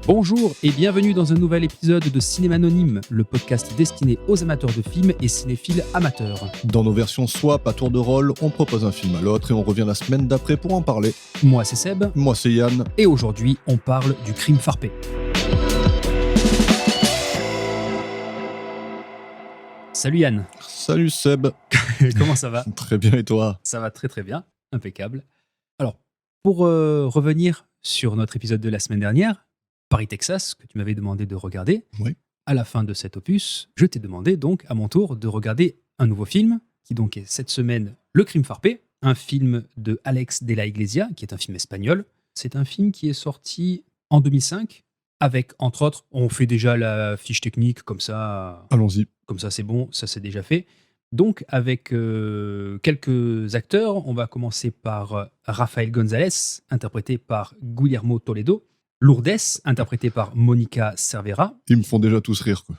Bonjour et bienvenue dans un nouvel épisode de Cinéma Anonyme, le podcast destiné aux amateurs de films et cinéphiles amateurs. Dans nos versions swap à tour de rôle, on propose un film à l'autre et on revient la semaine d'après pour en parler. Moi c'est Seb. Moi c'est Yann. Et aujourd'hui on parle du crime Farpé. Salut Yann. Salut Seb. Comment ça va ? Très bien et toi ? Ça va très très bien, impeccable. Alors, pour revenir sur notre épisode de la semaine dernière, Paris, Texas, que tu m'avais demandé de regarder, Oui. À la fin de cet opus, je t'ai demandé donc à mon tour de regarder un nouveau film, qui donc est cette semaine Le Crime Farpé, un film de Alex de la Iglesia, qui est un film espagnol. C'est un film qui est sorti en 2005, avec, entre autres, on fait déjà la fiche technique, comme ça c'est bon, ça c'est déjà fait. Donc avec quelques acteurs, on va commencer par Rafael González, interprété par Guillermo Toledo, Lourdes, interprétée par Mónica Cervera. Ils me font déjà tous rire, quoi.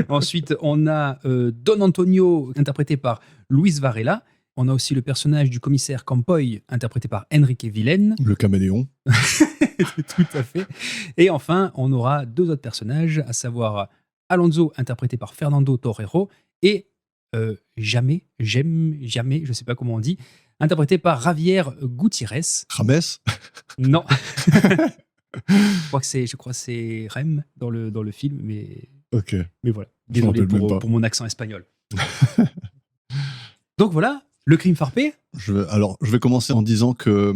Ensuite, on a Don Antonio, interprété par Luis Varela. On a aussi le personnage du commissaire Campoy, interprété par Enrique Villen. Le caméléon. Tout à fait. Et enfin, on aura deux autres personnages, à savoir Alonso, interprété par Fernando Torrero, et Jamais, je ne sais pas comment on dit, interprété par Javier Gutiérrez. Rames. Non. je crois que c'est Rem dans le film, mais voilà. Désolé pour mon accent espagnol. Donc voilà, Le Crime Farpé. Je vais commencer en disant que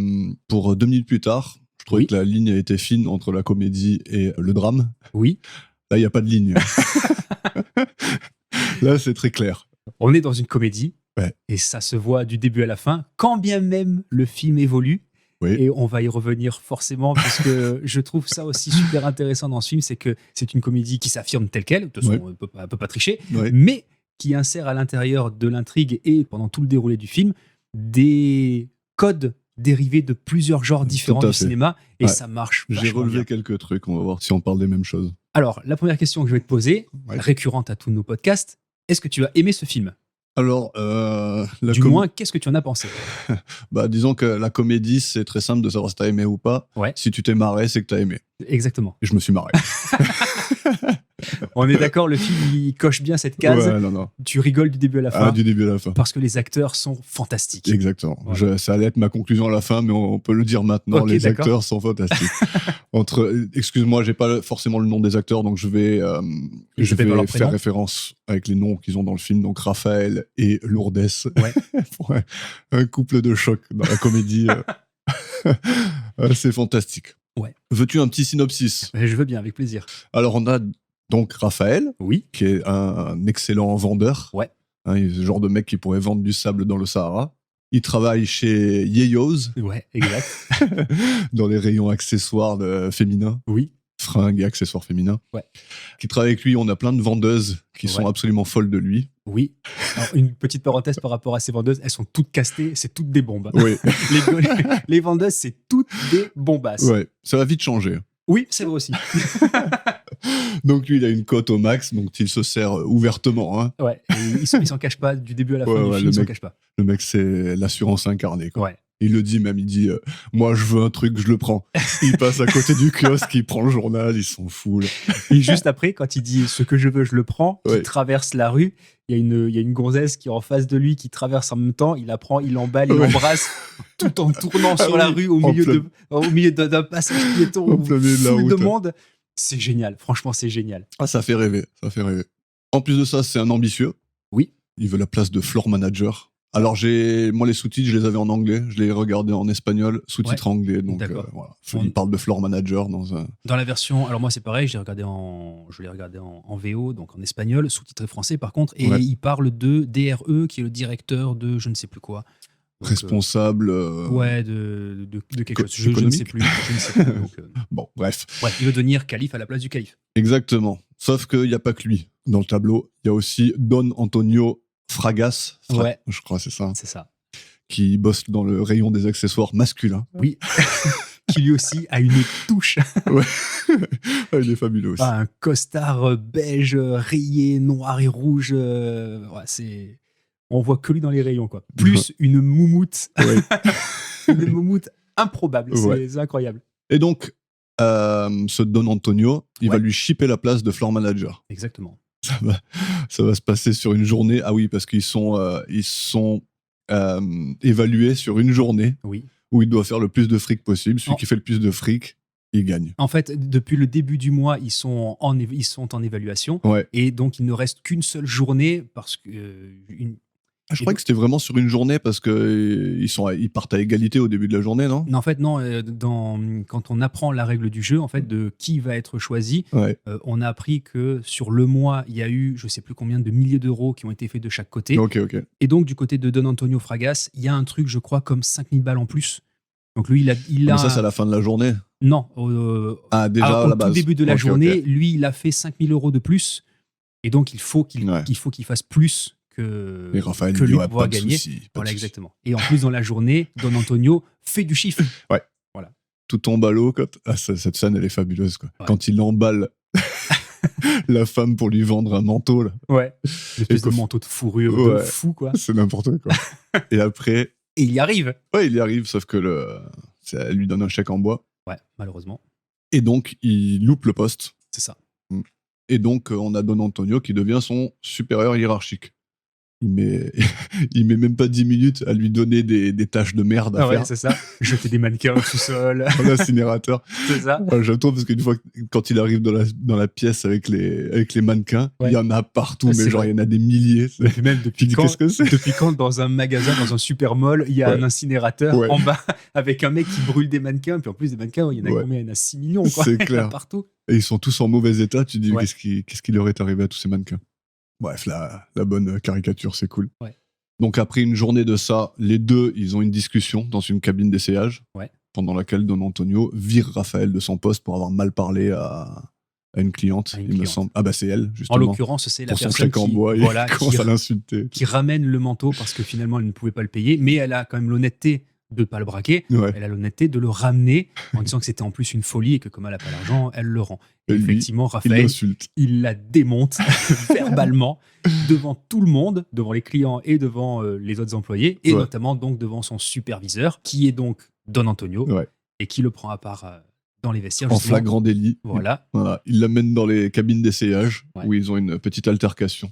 pour 2 minutes plus tard, je trouvais que la ligne était fine entre la comédie et le drame. Oui. Là, il n'y a pas de ligne. Là, c'est très clair. On est dans une comédie, ouais. Et ça se voit du début à la fin, quand bien même le film évolue. Oui. Et on va y revenir forcément, parce que je trouve ça aussi super intéressant dans ce film, c'est que c'est une comédie qui s'affirme telle qu'elle, de toute façon, on ne peut pas tricher, mais qui insère à l'intérieur de l'intrigue et pendant tout le déroulé du film des codes dérivés de plusieurs genres différents du cinéma, et ça marche. J'ai relevé quelques trucs, on va voir si on parle des mêmes choses. Alors, la première question que je vais te poser, récurrente à tous nos podcasts, est-ce que tu as aimé ce film ? Alors, du moins, qu'est-ce que tu en as pensé ? Disons que la comédie, c'est très simple de savoir si t'as aimé ou pas. Ouais. Si tu t'es marré, c'est que t'as aimé. Exactement. Et je me suis marré. On est d'accord, le film, il coche bien cette case. Ouais, non. Tu rigoles du début à la fin. Du début à la fin. Parce que les acteurs sont fantastiques. Exactement. Voilà. Ça allait être ma conclusion à la fin, mais on peut le dire maintenant. Les acteurs sont fantastiques. Excuse-moi, j'ai pas forcément le nom des acteurs, donc je vais faire référence avec les noms qu'ils ont dans le film. Donc Raphaël et Lourdes. Ouais. Un couple de choc dans la comédie. C'est fantastique. Ouais. Veux-tu un petit synopsis ? Je veux bien, avec plaisir. Alors, on a donc Raphaël, oui, qui est un excellent vendeur. Ouais. Il est ce genre de mec qui pourrait vendre du sable dans le Sahara. Il travaille chez Yeyos. Ouais, exact. Dans les rayons accessoires féminins. Oui. Fringues et accessoires féminins. Ouais. Qui travaille avec lui. On a plein de vendeuses qui sont absolument folles de lui. Oui. Alors, une petite parenthèse par rapport à ces vendeuses, elles sont toutes castées, c'est toutes des bombes. Oui. les vendeuses, c'est toutes des bombasses. Ouais, ça va vite changer. Oui, c'est vrai aussi. Donc lui, il a une cote au max, donc il se sert ouvertement. Hein. Ouais, et il s'en cache pas du début à la fin du film, il s'en cache pas. Le mec, c'est l'assurance incarnée. Quoi. Ouais. Il le dit même, il dit moi je veux un truc, je le prends. Il passe à côté du kiosque, il prend le journal, il s'en fout. Là. Et juste après, quand il dit ce que je veux, je le prends, il traverse la rue, il y a une gonzesse qui est en face de lui, qui traverse en même temps, il la prend, il l'emballe, il l'embrasse, tout en tournant sur la rue au milieu d'un passage piéton où foule de monde. C'est génial, franchement c'est génial. Ça fait rêver. En plus de ça, c'est un ambitieux. Oui. Il veut la place de floor manager. Alors moi les sous-titres, je les avais en anglais, je les regardais en espagnol, sous-titres anglais, donc voilà. Il parle de floor manager dans la version, alors moi c'est pareil, je l'ai regardé en VO, donc en espagnol, sous-titré français par contre, et il parle de DRE, qui est le directeur de je ne sais plus quoi. Donc, responsable. De quelque chose. Je ne sais plus. Donc, bon, bref. Ouais, il veut devenir calife à la place du calife. Exactement. Sauf qu'il n'y a pas que lui dans le tableau. Il y a aussi Don Antonio Fragas. Je crois, c'est ça. C'est ça. Qui bosse dans le rayon des accessoires masculins. Oui. Qui lui aussi a une touche. Ouais. Il est fabuleux aussi. Un costard beige, rayé, noir et rouge. C'est. On voit que lui dans les rayons, quoi. Plus une moumoute. Une moumoute improbable. C'est incroyable. Et donc, ce Don Antonio, il va lui shipper la place de floor manager. Exactement. Ça va se passer sur une journée. Ah oui, parce qu'ils sont évalués sur une journée où il doit faire le plus de fric possible. Celui qui fait le plus de fric, il gagne. En fait, depuis le début du mois, ils sont en évaluation. Et donc, il ne reste qu'une seule journée parce que... je croyais que c'était vraiment sur une journée parce qu'ils partent à égalité au début de la journée, non ? Non, en fait, non. Quand on apprend la règle du jeu, en fait, de qui va être choisi, on a appris que sur le mois, il y a eu, je ne sais plus combien de milliers d'euros qui ont été faits de chaque côté. Et donc, du côté de Don Antonio Fragas, il y a un truc, je crois, comme 5000 balles en plus. Donc, lui, il a... Mais ça, c'est à la fin de la journée ? Non. Déjà au tout début de la journée, lui, il a fait 5000 euros de plus. Et donc, il faut qu'il fasse plus que lui pour pouvoir gagner. Voilà, exactement. Et en plus, dans la journée, Don Antonio fait du chiffre. Voilà. Tout tombe à l'eau. Cette scène, elle est fabuleuse. Quand il emballe la femme pour lui vendre un manteau. Là. Une espèce de manteau de fourrure de fou. Quoi. C'est n'importe quoi. Et après... Et il y arrive. Il y arrive, sauf que ça lui donne un chèque en bois. Malheureusement. Et donc, il loupe le poste. C'est ça. Et donc, on a Don Antonio qui devient son supérieur hiérarchique. Il met même pas 10 minutes à lui donner des tâches de merde à faire. C'est ça. Jeter des mannequins au sous-sol. Dans l'incinérateur. C'est ça. J'adore parce qu'une fois, quand il arrive dans la pièce avec les mannequins, il y en a partout, mais genre, il y en a des milliers. Et puis même depuis quand dans un magasin, dans un super mall, il y a un incinérateur en bas avec un mec qui brûle des mannequins. Puis en plus, des mannequins, il y en a combien ? Il y en a 6 millions. Quoi. C'est clair. Partout. Et ils sont tous en mauvais état. Tu te dis, qu'est-ce qui leur est arrivé à tous ces mannequins ? Bref, la bonne caricature, c'est cool. Donc après une journée de ça, les deux, ils ont une discussion dans une cabine d'essayage, pendant laquelle Don Antonio vire Raphaël de son poste pour avoir mal parlé à une cliente, me semble. Ah bah c'est elle, justement. En l'occurrence, c'est la personne commence à l'insulter. Qui ramène le manteau parce que finalement, elle ne pouvait pas le payer, mais elle a quand même l'honnêteté de ne pas le braquer, elle a l'honnêteté de le ramener en disant que c'était en plus une folie et que comme elle n'a pas l'argent, elle le rend. Et effectivement, Raphaël, il la démonte verbalement devant tout le monde, devant les clients et devant les autres employés, et notamment donc devant son superviseur, qui est donc Don Antonio, et qui le prend à part dans les vestiaires. En flagrant délit. Voilà. Il l'amène dans les cabines d'essayage, où ils ont une petite altercation.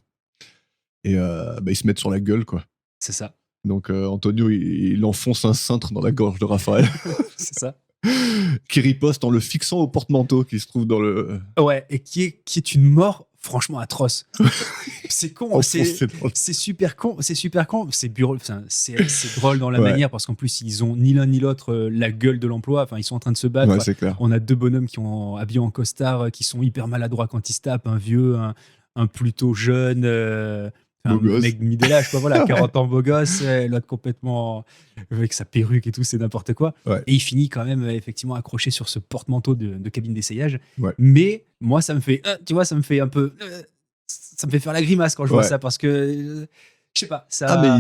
Et ils se mettent sur la gueule, quoi. C'est ça. Donc Antonio, il enfonce un cintre dans la gorge de Raphaël. C'est ça. Qui riposte en le fixant au porte-manteau qui se trouve dans le... et qui est une mort franchement atroce. C'est con, c'est super con, c'est drôle dans la manière parce qu'en plus ils ont ni l'un ni l'autre la gueule de l'emploi, enfin ils sont en train de se battre. C'est clair. On a deux bonhommes qui ont habillés en costard qui sont hyper maladroits quand ils se tapent, un vieux, un plutôt jeune... un mec middle âge, 40 ans beau gosse, l'autre complètement avec sa perruque et tout, c'est n'importe quoi. Et il finit quand même effectivement accroché sur ce porte-manteau de cabine d'essayage. Mais moi, ça me fait, ça me fait un peu, ça me fait faire la grimace quand je vois ça parce que je sais pas, ça.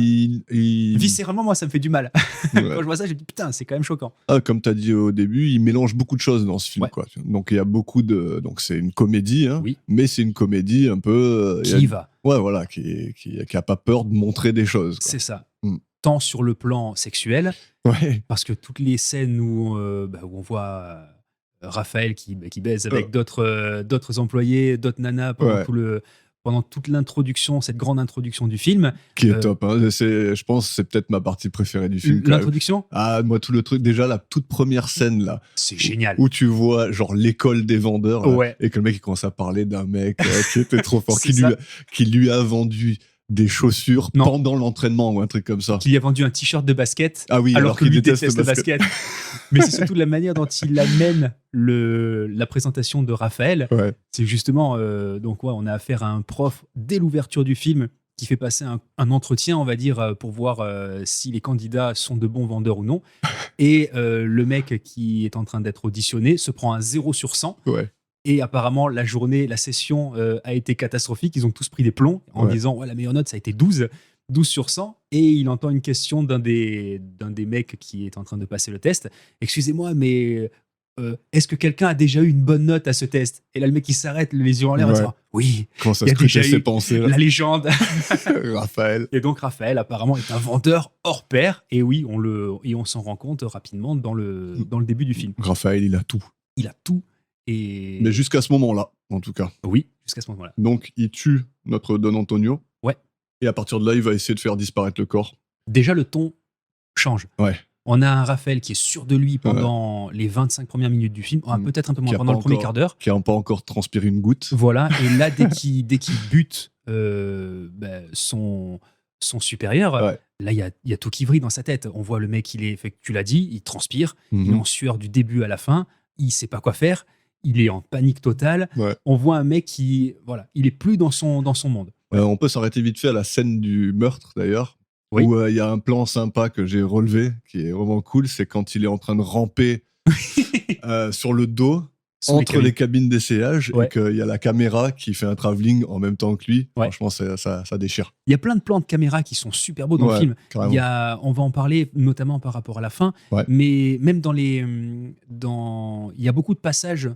Viscéralement, moi, ça me fait du mal. Quand je vois ça, je me dis putain, c'est quand même choquant. Comme tu as dit au début, il mélange beaucoup de choses dans ce film, quoi. Donc il y a beaucoup de, donc c'est une comédie, mais c'est une comédie un peu qui y va. Qui a pas peur de montrer des choses. C'est ça. Tant sur le plan sexuel, parce que toutes les scènes où on voit Raphaël qui baise avec d'autres employés, d'autres nanas pendant toute l'introduction, cette grande introduction du film. Qui est top. Je pense que c'est peut-être ma partie préférée du film. L'introduction ? Moi, tout le truc. Déjà, la toute première scène, là. C'est génial. Où tu vois, genre, l'école des vendeurs. Là, et que le mec, il commence à parler d'un mec qui était trop fort, qui lui a vendu des chaussures pendant l'entraînement ou un truc comme ça. Qui lui a vendu un t-shirt de basket. Ah oui, alors que lui déteste le basket. Mais c'est surtout la manière dont il amène la présentation de Raphaël. C'est justement, on a affaire à un prof dès l'ouverture du film qui fait passer un entretien, on va dire, pour voir si les candidats sont de bons vendeurs ou non. Et le mec qui est en train d'être auditionné se prend un 0 sur 100. Et apparemment, la session a été catastrophique. Ils ont tous pris des plombs en disant la meilleure note, ça a été 12 sur 100. Et il entend une question d'un des mecs qui est en train de passer le test. Excusez-moi, mais est-ce que quelqu'un a déjà eu une bonne note à ce test ? Et là, le mec, il s'arrête, les yeux en l'air, et dit oui, comment ça il y a déjà eu pensées, la légende. Raphaël. Et donc, Raphaël, apparemment, est un vendeur hors pair. Et oui, on s'en rend compte rapidement dans le début du film. Raphaël, il a tout. il a tout. Mais jusqu'à ce moment-là, en tout cas. Oui, jusqu'à ce moment-là. Donc, il tue notre Don Antonio. Ouais. Et à partir de là, il va essayer de faire disparaître le corps. Déjà, le ton change. Ouais. On a un Raphaël qui est sûr de lui pendant les 25 premières minutes du film, peut-être un peu moins pendant le premier quart d'heure. Qui n'a pas encore transpiré une goutte. Voilà, et là, dès qu'il bute son supérieur, là, il y a tout qui vrille dans sa tête. On voit le mec, tu l'as dit, il transpire, il est en sueur du début à la fin, il sait pas quoi faire, il est en panique totale. Ouais. On voit un mec qui, voilà, il est plus dans son monde. On peut s'arrêter vite fait à la scène du meurtre, d'ailleurs. Oui. Où il y a un plan sympa que j'ai relevé, qui est vraiment cool, c'est quand il est en train de ramper sur le dos, entre les cabines d'essayage, et qu'il y a la caméra qui fait un travelling en même temps que lui. Ouais. Franchement, ça déchire. Il y a plein de plans de caméra qui sont super beaux dans le film. On va en parler notamment par rapport à la fin, mais même il y a beaucoup de passages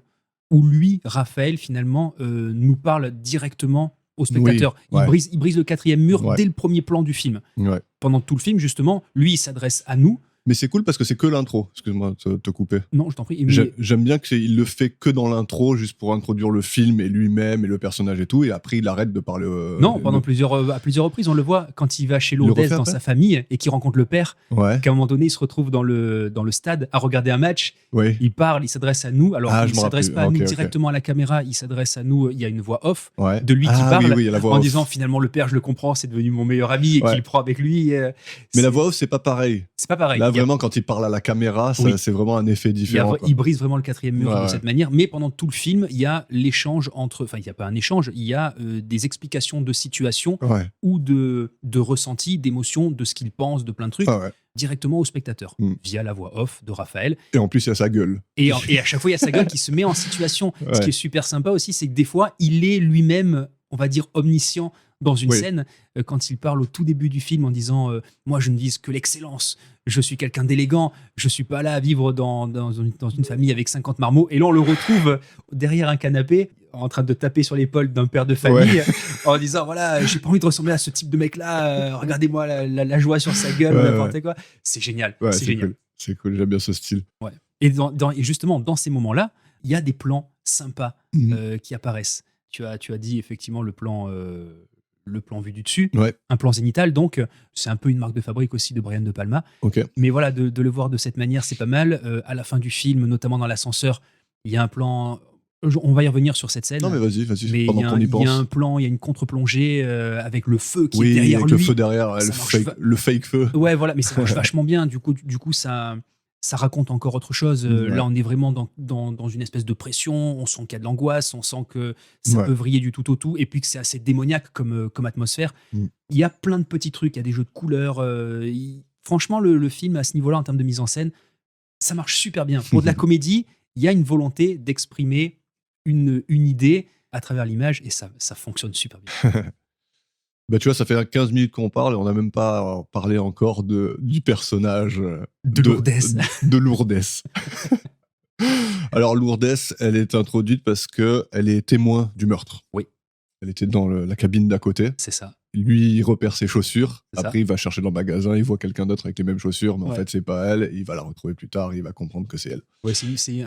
où lui, Raphaël, finalement, nous parle directement au spectateur. Il brise le quatrième mur dès le premier plan du film. Ouais. Pendant tout le film, justement, lui, il s'adresse à nous. Mais c'est cool parce que c'est que l'intro. Excuse-moi de te couper. Non, je t'en prie. J'aime bien qu'il le fait que dans l'intro, juste pour introduire le film et lui-même et le personnage et tout, et après il arrête de parler. Non, à plusieurs reprises, on le voit quand il va chez Lourdes dans sa famille et qu'il rencontre le père. Qu'à un moment donné, il se retrouve dans le stade à regarder un match. Il parle, il s'adresse à nous. Alors, il ne s'adresse pas à nous directement à la caméra, il s'adresse à nous. Il y a une voix off de lui qui parle en disant finalement le père, je le comprends, c'est devenu mon meilleur ami et qu'il prend avec lui. Mais la voix off, c'est pas pareil. C'est pas pareil. Là, vraiment, quand il parle à la caméra, c'est vraiment un effet différent. Il brise vraiment le quatrième mur de cette manière, mais pendant tout le film, il y a l'échange enfin, il n'y a pas un échange, il y a des explications de situation ou de ressenti, d'émotion, de ce qu'il pense, de plein de trucs, directement au spectateur, via la voix off de Raphaël. Et en plus, il y a sa gueule. Et à chaque fois, il y a sa gueule qui se met en situation. Ce qui est super sympa aussi, c'est que des fois, il est lui-même, on va dire, omniscient dans une scène, quand il parle au tout début du film en disant moi je ne vise que l'excellence, je suis quelqu'un d'élégant, je suis pas là à vivre dans une famille avec 50 marmots, et là on le retrouve derrière un canapé en train de taper sur l'épaule d'un père de famille en disant voilà, j'ai pas envie de ressembler à ce type de mec là, regardez-moi la joie sur sa gueule, n'importe quoi. C'est génial, c'est génial. Cool. C'est cool, j'aime bien ce style. Et justement dans ces moments là, il y a des plans sympas qui apparaissent. Tu as dit effectivement le plan vu du dessus, un plan zénital, donc c'est un peu une marque de fabrique aussi de Brian De Palma. Mais voilà, de le voir de cette manière, c'est pas mal. À la fin du film, notamment dans l'ascenseur, il y a un plan. On va y revenir sur cette scène. Non, mais vas-y, mais pendant qu'on y pense. Il y a un plan, il y a une contre-plongée avec le feu qui est derrière avec lui. Le feu derrière, le fake feu. Ouais, voilà, mais ça marche vachement bien. Du coup, ça raconte encore autre chose. Là, on est vraiment dans une espèce de pression. On sent qu'il y a de l'angoisse. On sent que ça peut vriller du tout au tout. Et puis que c'est assez démoniaque comme atmosphère. Il y a plein de petits trucs. Il y a des jeux de couleurs. Franchement, le film, à ce niveau-là, en termes de mise en scène, ça marche super bien. Pour de la comédie, il y a une volonté d'exprimer une idée à travers l'image. Et ça fonctionne super bien. Bah, tu vois, ça fait 15 minutes qu'on parle et on n'a même pas parlé encore du personnage de Lourdes. De Lourdes. Alors, Lourdes, elle est introduite parce qu'elle est témoin du meurtre. Oui. Elle était dans la cabine d'à côté. C'est ça. Lui, il repère ses chaussures. Après, il va chercher dans le magasin, il voit quelqu'un d'autre avec les mêmes chaussures, mais en fait, c'est pas elle. Il va la retrouver plus tard, il va comprendre que c'est elle. Ouais, c'est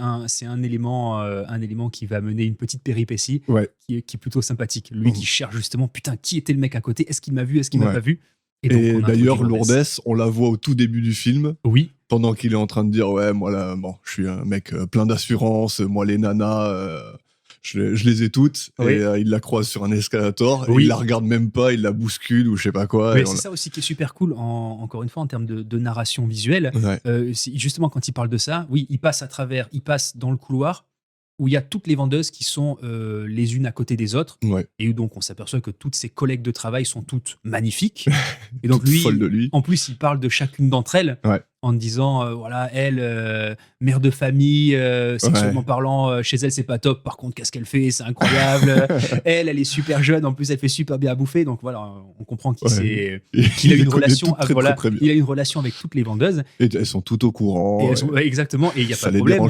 un élément qui va mener une petite péripétie qui est plutôt sympathique. Lui qui cherche justement, putain, qui était le mec à côté? Est-ce qu'il m'a vu? Est-ce qu'il m'a pas vu? Et d'ailleurs, Lourdes, on la voit au tout début du film. Oui. Pendant qu'il est en train de dire, ouais, moi là, bon, je suis un mec plein d'assurance, moi les nanas, je les ai toutes. Et il la croise sur un escalator, et il la regarde même pas, il la bouscule ou je sais pas quoi. C'est ça aussi qui est super cool, encore une fois, en termes de narration visuelle. Justement, quand il parle de ça, il passe dans le couloir où il y a toutes les vendeuses qui sont les unes à côté des autres. Et donc, on s'aperçoit que toutes ses collègues de travail sont toutes magnifiques. Et donc, lui, en plus, il parle de chacune d'entre elles en disant, voilà, elle, mère de famille, sexuellement parlant, chez elle, c'est pas top. Par contre, qu'est-ce qu'elle fait? C'est incroyable. Elle est super jeune. En plus, elle fait super bien à bouffer. Donc, voilà, on comprend qu'il a une relation il a une relation avec toutes les vendeuses. Et elles sont toutes au courant. Exactement. Et il n'y a pas de problème.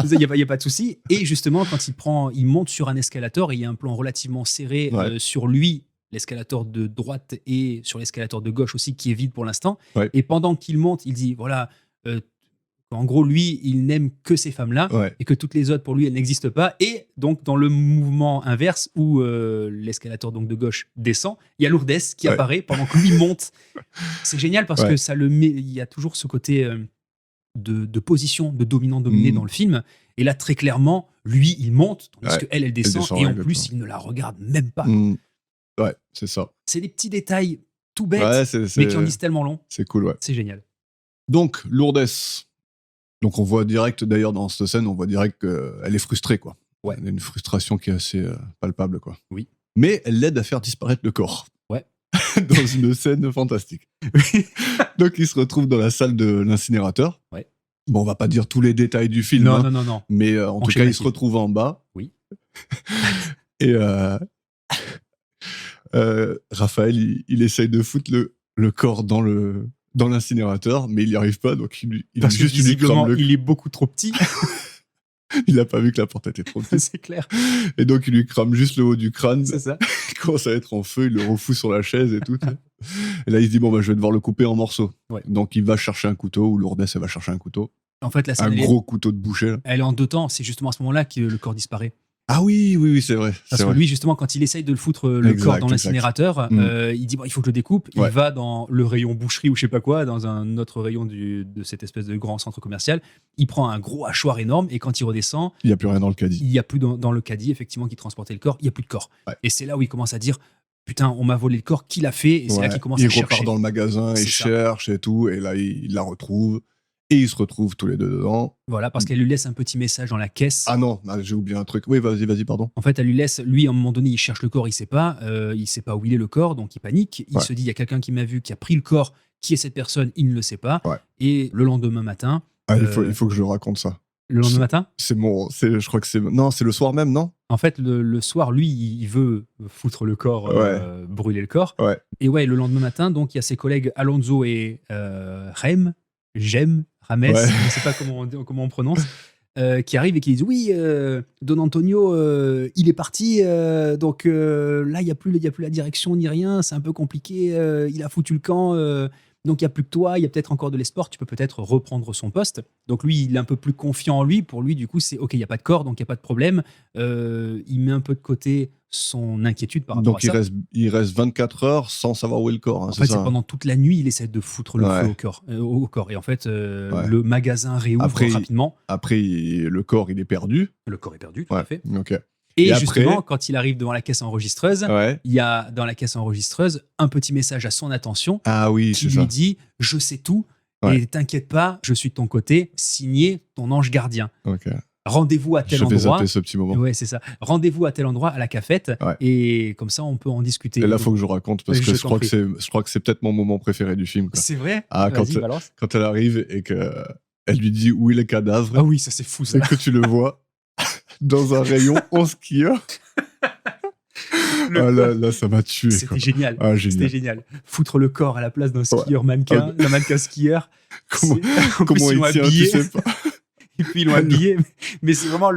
Il n'y a pas de souci. Et justement, quand il monte sur un escalator, il y a un plan relativement serré sur lui, l'escalator de droite, et sur l'escalator de gauche aussi, qui est vide pour l'instant. Et pendant qu'il monte, il dit, voilà, En gros, lui, il n'aime que ces femmes-là et que toutes les autres, pour lui, elles n'existent pas. Et donc, dans le mouvement inverse où l'escalator donc de gauche descend, il y a Lourdes qui apparaît pendant que lui monte. C'est génial parce que ça le met. Il y a toujours ce côté de position, de dominant-dominé dans le film. Et là, très clairement, lui, il monte, tandis qu'elle descend. Et en plus, il ne la regarde même pas. Ouais, c'est ça. C'est des petits détails tout bêtes, mais qui en disent tellement long. C'est cool, C'est génial. Donc, Lourdes. Donc on voit direct, d'ailleurs dans cette scène, on voit direct qu'elle est frustrée, quoi. Elle a une frustration qui est assez palpable, quoi. Oui. Mais elle l'aide à faire disparaître le corps. Ouais. Dans une scène fantastique. Donc il se retrouve dans la salle de l'incinérateur. Ouais. Bon, on va pas dire tous les détails du film. Non. Mais en tout cas, il se retrouve en bas. Oui. Et Raphaël, il essaye de foutre le corps dans l'incinérateur, mais il n'y arrive pas, donc parce que visiblement, il est beaucoup trop petit. Il n'a pas vu que la porte était trop petite. C'est clair. Et donc, il lui crame juste le haut du crâne. C'est ça. Il commence à être en feu, il le refout sur la chaise et tout. Et là, il se dit, je vais devoir le couper en morceaux. Ouais. Donc, il va chercher un couteau, ou Lourdes, elle va chercher un couteau. En fait, la scène, gros couteau de boucher. Là. Elle est en 2 temps, c'est justement à ce moment-là que le corps disparaît. Ah oui, c'est vrai. Parce que lui, justement, quand il essaye de le foutre le corps dans l'incinérateur, il dit il faut que je le découpe. Il va dans le rayon boucherie ou je sais pas quoi, dans un autre rayon de cette espèce de grand centre commercial. Il prend un gros hachoir énorme et quand il redescend, il n'y a plus rien dans le caddie. Il n'y a plus dans le caddie, effectivement, qui transportait le corps. Il n'y a plus de corps. Ouais. Et c'est là où il commence à dire putain, on m'a volé le corps, qui l'a fait? Et c'est là qu'il commence à chercher. Il repart dans le magasin, il cherche et tout, et là, il la retrouve. Et ils se retrouvent tous les deux dedans. Voilà, parce qu'elle lui laisse un petit message dans la caisse. Ah non, j'ai oublié un truc. Oui, vas-y, pardon. En fait, elle lui laisse, lui, à un moment donné, il cherche le corps, il sait pas où il est le corps, donc il panique. Il se dit, il y a quelqu'un qui m'a vu, qui a pris le corps, qui est cette personne, il ne le sait pas. Ouais. Et le lendemain matin... il faut que je raconte ça. Le lendemain matin ? Je crois que c'est... Non, c'est le soir même, non ? En fait, le soir, lui, il veut foutre le corps, brûler le corps. Ouais. Et le lendemain matin, donc, il y a ses collègues Alonso et Rames, je ne sais pas comment on prononce, qui arrivent et qui disent oui, Don Antonio, il est parti, donc là, il n'y a plus la direction ni rien, c'est un peu compliqué, il a foutu le camp, donc il n'y a plus que toi, il y a peut-être encore de l'espoir, tu peux peut-être reprendre son poste. Donc lui, il est un peu plus confiant en lui, pour lui, du coup, c'est ok, il n'y a pas de corps, donc il n'y a pas de problème, il met un peu donc, de côté son inquiétude par rapport à ça. Donc il reste 24 heures sans savoir où est le corps. En fait, c'est pendant toute la nuit, il essaie de foutre le feu au corps. Et en fait, le magasin réouvre rapidement. Après, le corps, il est perdu. Le corps est perdu, tout à fait. Okay. Et justement, quand il arrive devant la caisse enregistreuse, il y a dans la caisse enregistreuse un petit message à son attention qui lui dit « Je sais tout, et t'inquiète pas, je suis de ton côté, signé ton ange gardien. Okay. Rendez-vous à tel endroit. » Je vais zapper ce petit moment. Ouais, c'est ça. Rendez-vous à tel endroit, à la cafette, et comme ça, on peut en discuter. Et là, il faut que je raconte, parce que je crois que c'est peut-être mon moment préféré du film. Quoi. C'est vrai? Quand elle arrive et qu'elle lui dit où est le cadavre. Ah oui, ça c'est fou, ça. Et que tu le vois dans un rayon en skieur. Là, ça m'a tué. C'était génial. C'était génial. Foutre le corps à la place d'un skieur mannequin, d'un mannequin skieur. Comment il tient, tu sais pas. Et puis ils l'ont habillé, mais c'est vraiment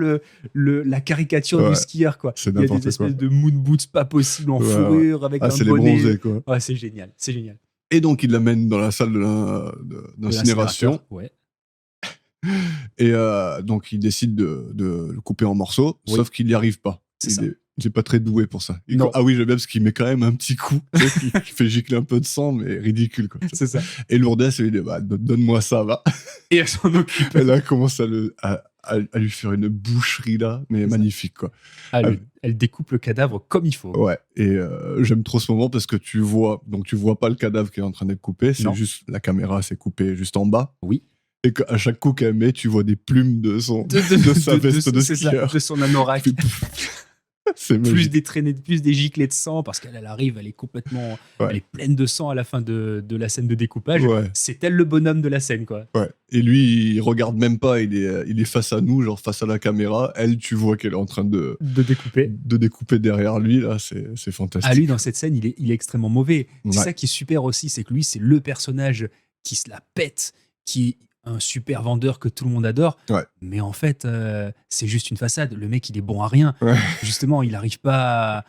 la caricature du skieur, quoi. Il y a des espèces de moon boots pas possibles en fourrure avec un bonnet. C'est les bronzés, quoi. Ouais, c'est génial, c'est génial. Et donc il l'amène dans la salle d'incinération. Ouais. Et donc il décide de le couper en morceaux, sauf qu'il n'y arrive pas. Il n'est pas très doué pour ça. Ah oui, j'aime bien parce qu'il met quand même un petit coup qui fait gicler un peu de sang, mais ridicule, quoi. C'est ça. Et Lourdes, elle lui dit donne-moi ça, va. Et elle s'en occupe. Elle là, commence à lui faire une boucherie là, mais magnifique, quoi. Elle découpe le cadavre comme il faut. Ouais. Et j'aime trop ce moment parce que tu vois pas le cadavre qui est en train d'être coupé, c'est juste la caméra s'est coupée juste en bas. Oui. Et qu'à chaque coup qu'elle met, tu vois des plumes de sa veste de skieur. De son anorak. C'est plus des traînées, plus des giclées de sang, parce qu'elle arrive, elle est complètement, elle est pleine de sang à la fin de la scène de découpage. Ouais. C'est elle le bonhomme de la scène, quoi. Ouais. Et lui, il regarde même pas, il est face à nous, genre face à la caméra. Elle, tu vois qu'elle est en train de découper derrière lui, là, c'est fantastique. Ah, lui, dans cette scène, il est extrêmement mauvais. C'est ça qui est super aussi, c'est que lui, c'est le personnage qui se la pète, qui est un super vendeur que tout le monde adore, mais en fait c'est juste une façade. Le mec, il est bon à rien. Justement, il arrive pas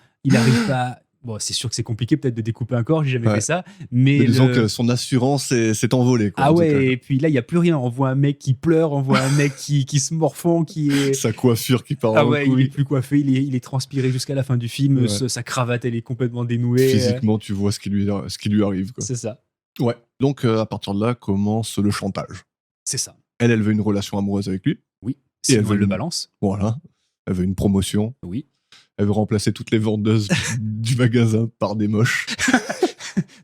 Bon, c'est sûr que c'est compliqué peut-être de découper un corps, j'ai jamais fait ça. Mais disons que son assurance s'est envolée. Quoi, ah ouais, et puis là, il n'y a plus rien. On voit un mec qui pleure, on voit un mec qui se morfond, qui est... Sa coiffure qui part en couille. Il est plus coiffé, il est transpiré jusqu'à la fin du film. Sa cravate, elle est complètement dénouée. Physiquement, tu vois ce qui lui arrive. Quoi. C'est ça. Ouais. Donc, à partir de là, commence le chantage. C'est ça. Elle veut une relation amoureuse avec lui. Oui. Et elle le balance. Voilà. Elle veut une promotion. Oui. Elle veut remplacer toutes les vendeuses du magasin par des moches.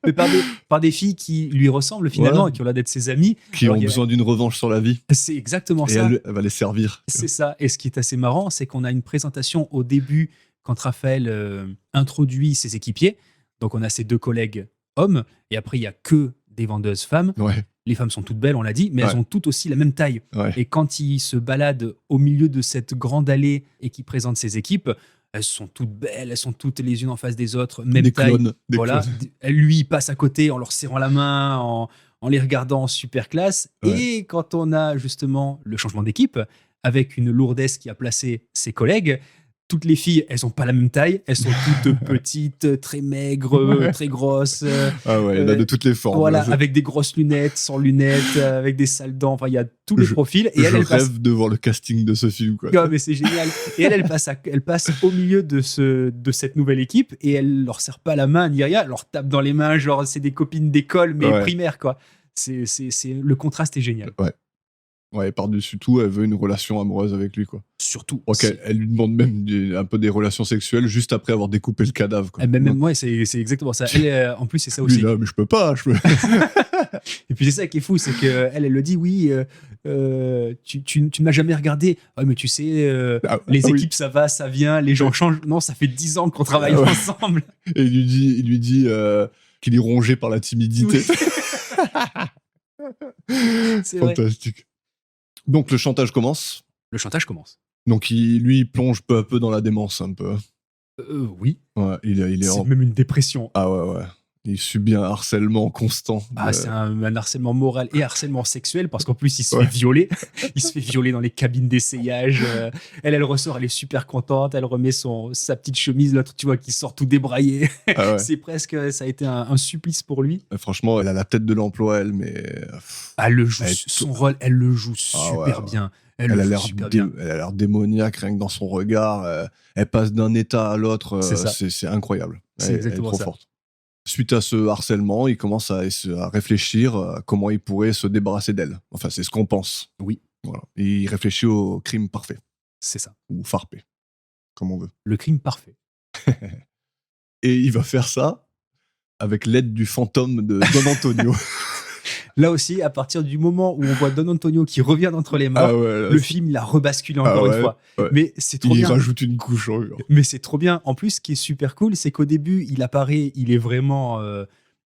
Mais par des filles qui lui ressemblent finalement et qui ont l'air d'être ses amies. Qui ont besoin d'une revanche sur la vie. C'est exactement ça. Et elle va les servir. C'est ça. Et ce qui est assez marrant, c'est qu'on a une présentation au début quand Raphaël introduit ses équipiers. Donc on a ses 2 collègues hommes et après il n'y a que des vendeuses femmes. Ouais. Les femmes sont toutes belles, on l'a dit, mais elles ont toutes aussi la même taille. Ouais. Et quand il se balade au milieu de cette grande allée et qu'il présente ses équipes, elles sont toutes belles, elles sont toutes les unes en face des autres, même des taille. Clones, voilà. Lui, il passe à côté en leur serrant la main, en les regardant super classe. Ouais. Et quand on a justement le changement d'équipe, avec une lourdesse qui a placé ses collègues, toutes les filles, elles n'ont pas la même taille, elles sont toutes petites, très maigres, très grosses. Ah ouais, il y en a de toutes les formes. Voilà, avec des grosses lunettes, sans lunettes, avec des sales dents, enfin il y a tous les profils. Et elle rêve de voir le casting de ce film. Quoi. Non, mais c'est génial. Et elle passe au milieu de cette nouvelle équipe et elle leur serre pas la main ni rien, elle leur tape dans les mains, genre c'est des copines d'école, mais primaires quoi. Le contraste est génial. Ouais. Ouais, par-dessus tout, elle veut une relation amoureuse avec lui, quoi. Surtout. Okay, elle lui demande même un peu des relations sexuelles juste après avoir découpé le cadavre. Quoi. Même ouais, c'est exactement ça. Elle, en plus, c'est ça aussi. Lui, là, mais je peux pas. Et puis c'est ça qui est fou, c'est qu'elle le dit, oui, tu ne m'as jamais regardé. Ah, mais tu sais, les équipes, ça va, ça vient, les gens changent. Non, ça fait 10 ans qu'on travaille ensemble. Et il lui dit qu'il est rongé par la timidité. C'est fantastique. Vrai. Donc le chantage commence. Le chantage commence. Donc il plonge peu à peu dans la démence un peu. Oui. Ouais, c'est même une dépression. Ah ouais. Il subit un harcèlement constant. Ah, c'est un harcèlement moral et harcèlement sexuel parce qu'en plus il se fait violer. Il se fait violer dans les cabines d'essayage. Elle ressort, elle est super contente. Elle remet sa petite chemise, l'autre tu vois qui sort tout débraillé. Ah ouais. C'est presque, ça a été un supplice pour lui. Franchement, elle a la tête de l'emploi, elle, mais elle le joue, son rôle, elle le joue super bien. Elle a l'air démoniaque rien que dans son regard. Elle passe d'un état à l'autre. C'est incroyable. Elle est trop forte. Suite à ce harcèlement, il commence à réfléchir à comment il pourrait se débarrasser d'elle. Enfin, c'est ce qu'on pense. Oui. Voilà. Et il réfléchit au crime parfait. C'est ça. Ou farpé, comme on veut. Le crime parfait. Et il va faire ça avec l'aide du fantôme de Don Antonio. Là aussi, à partir du moment où on voit Don Antonio qui revient d'entre les morts, le film il a rebasculé encore une fois. Ouais. Mais c'est trop bien. Il rajoute une couche. Mais c'est trop bien. En plus, ce qui est super cool, c'est qu'au début, il apparaît, il est vraiment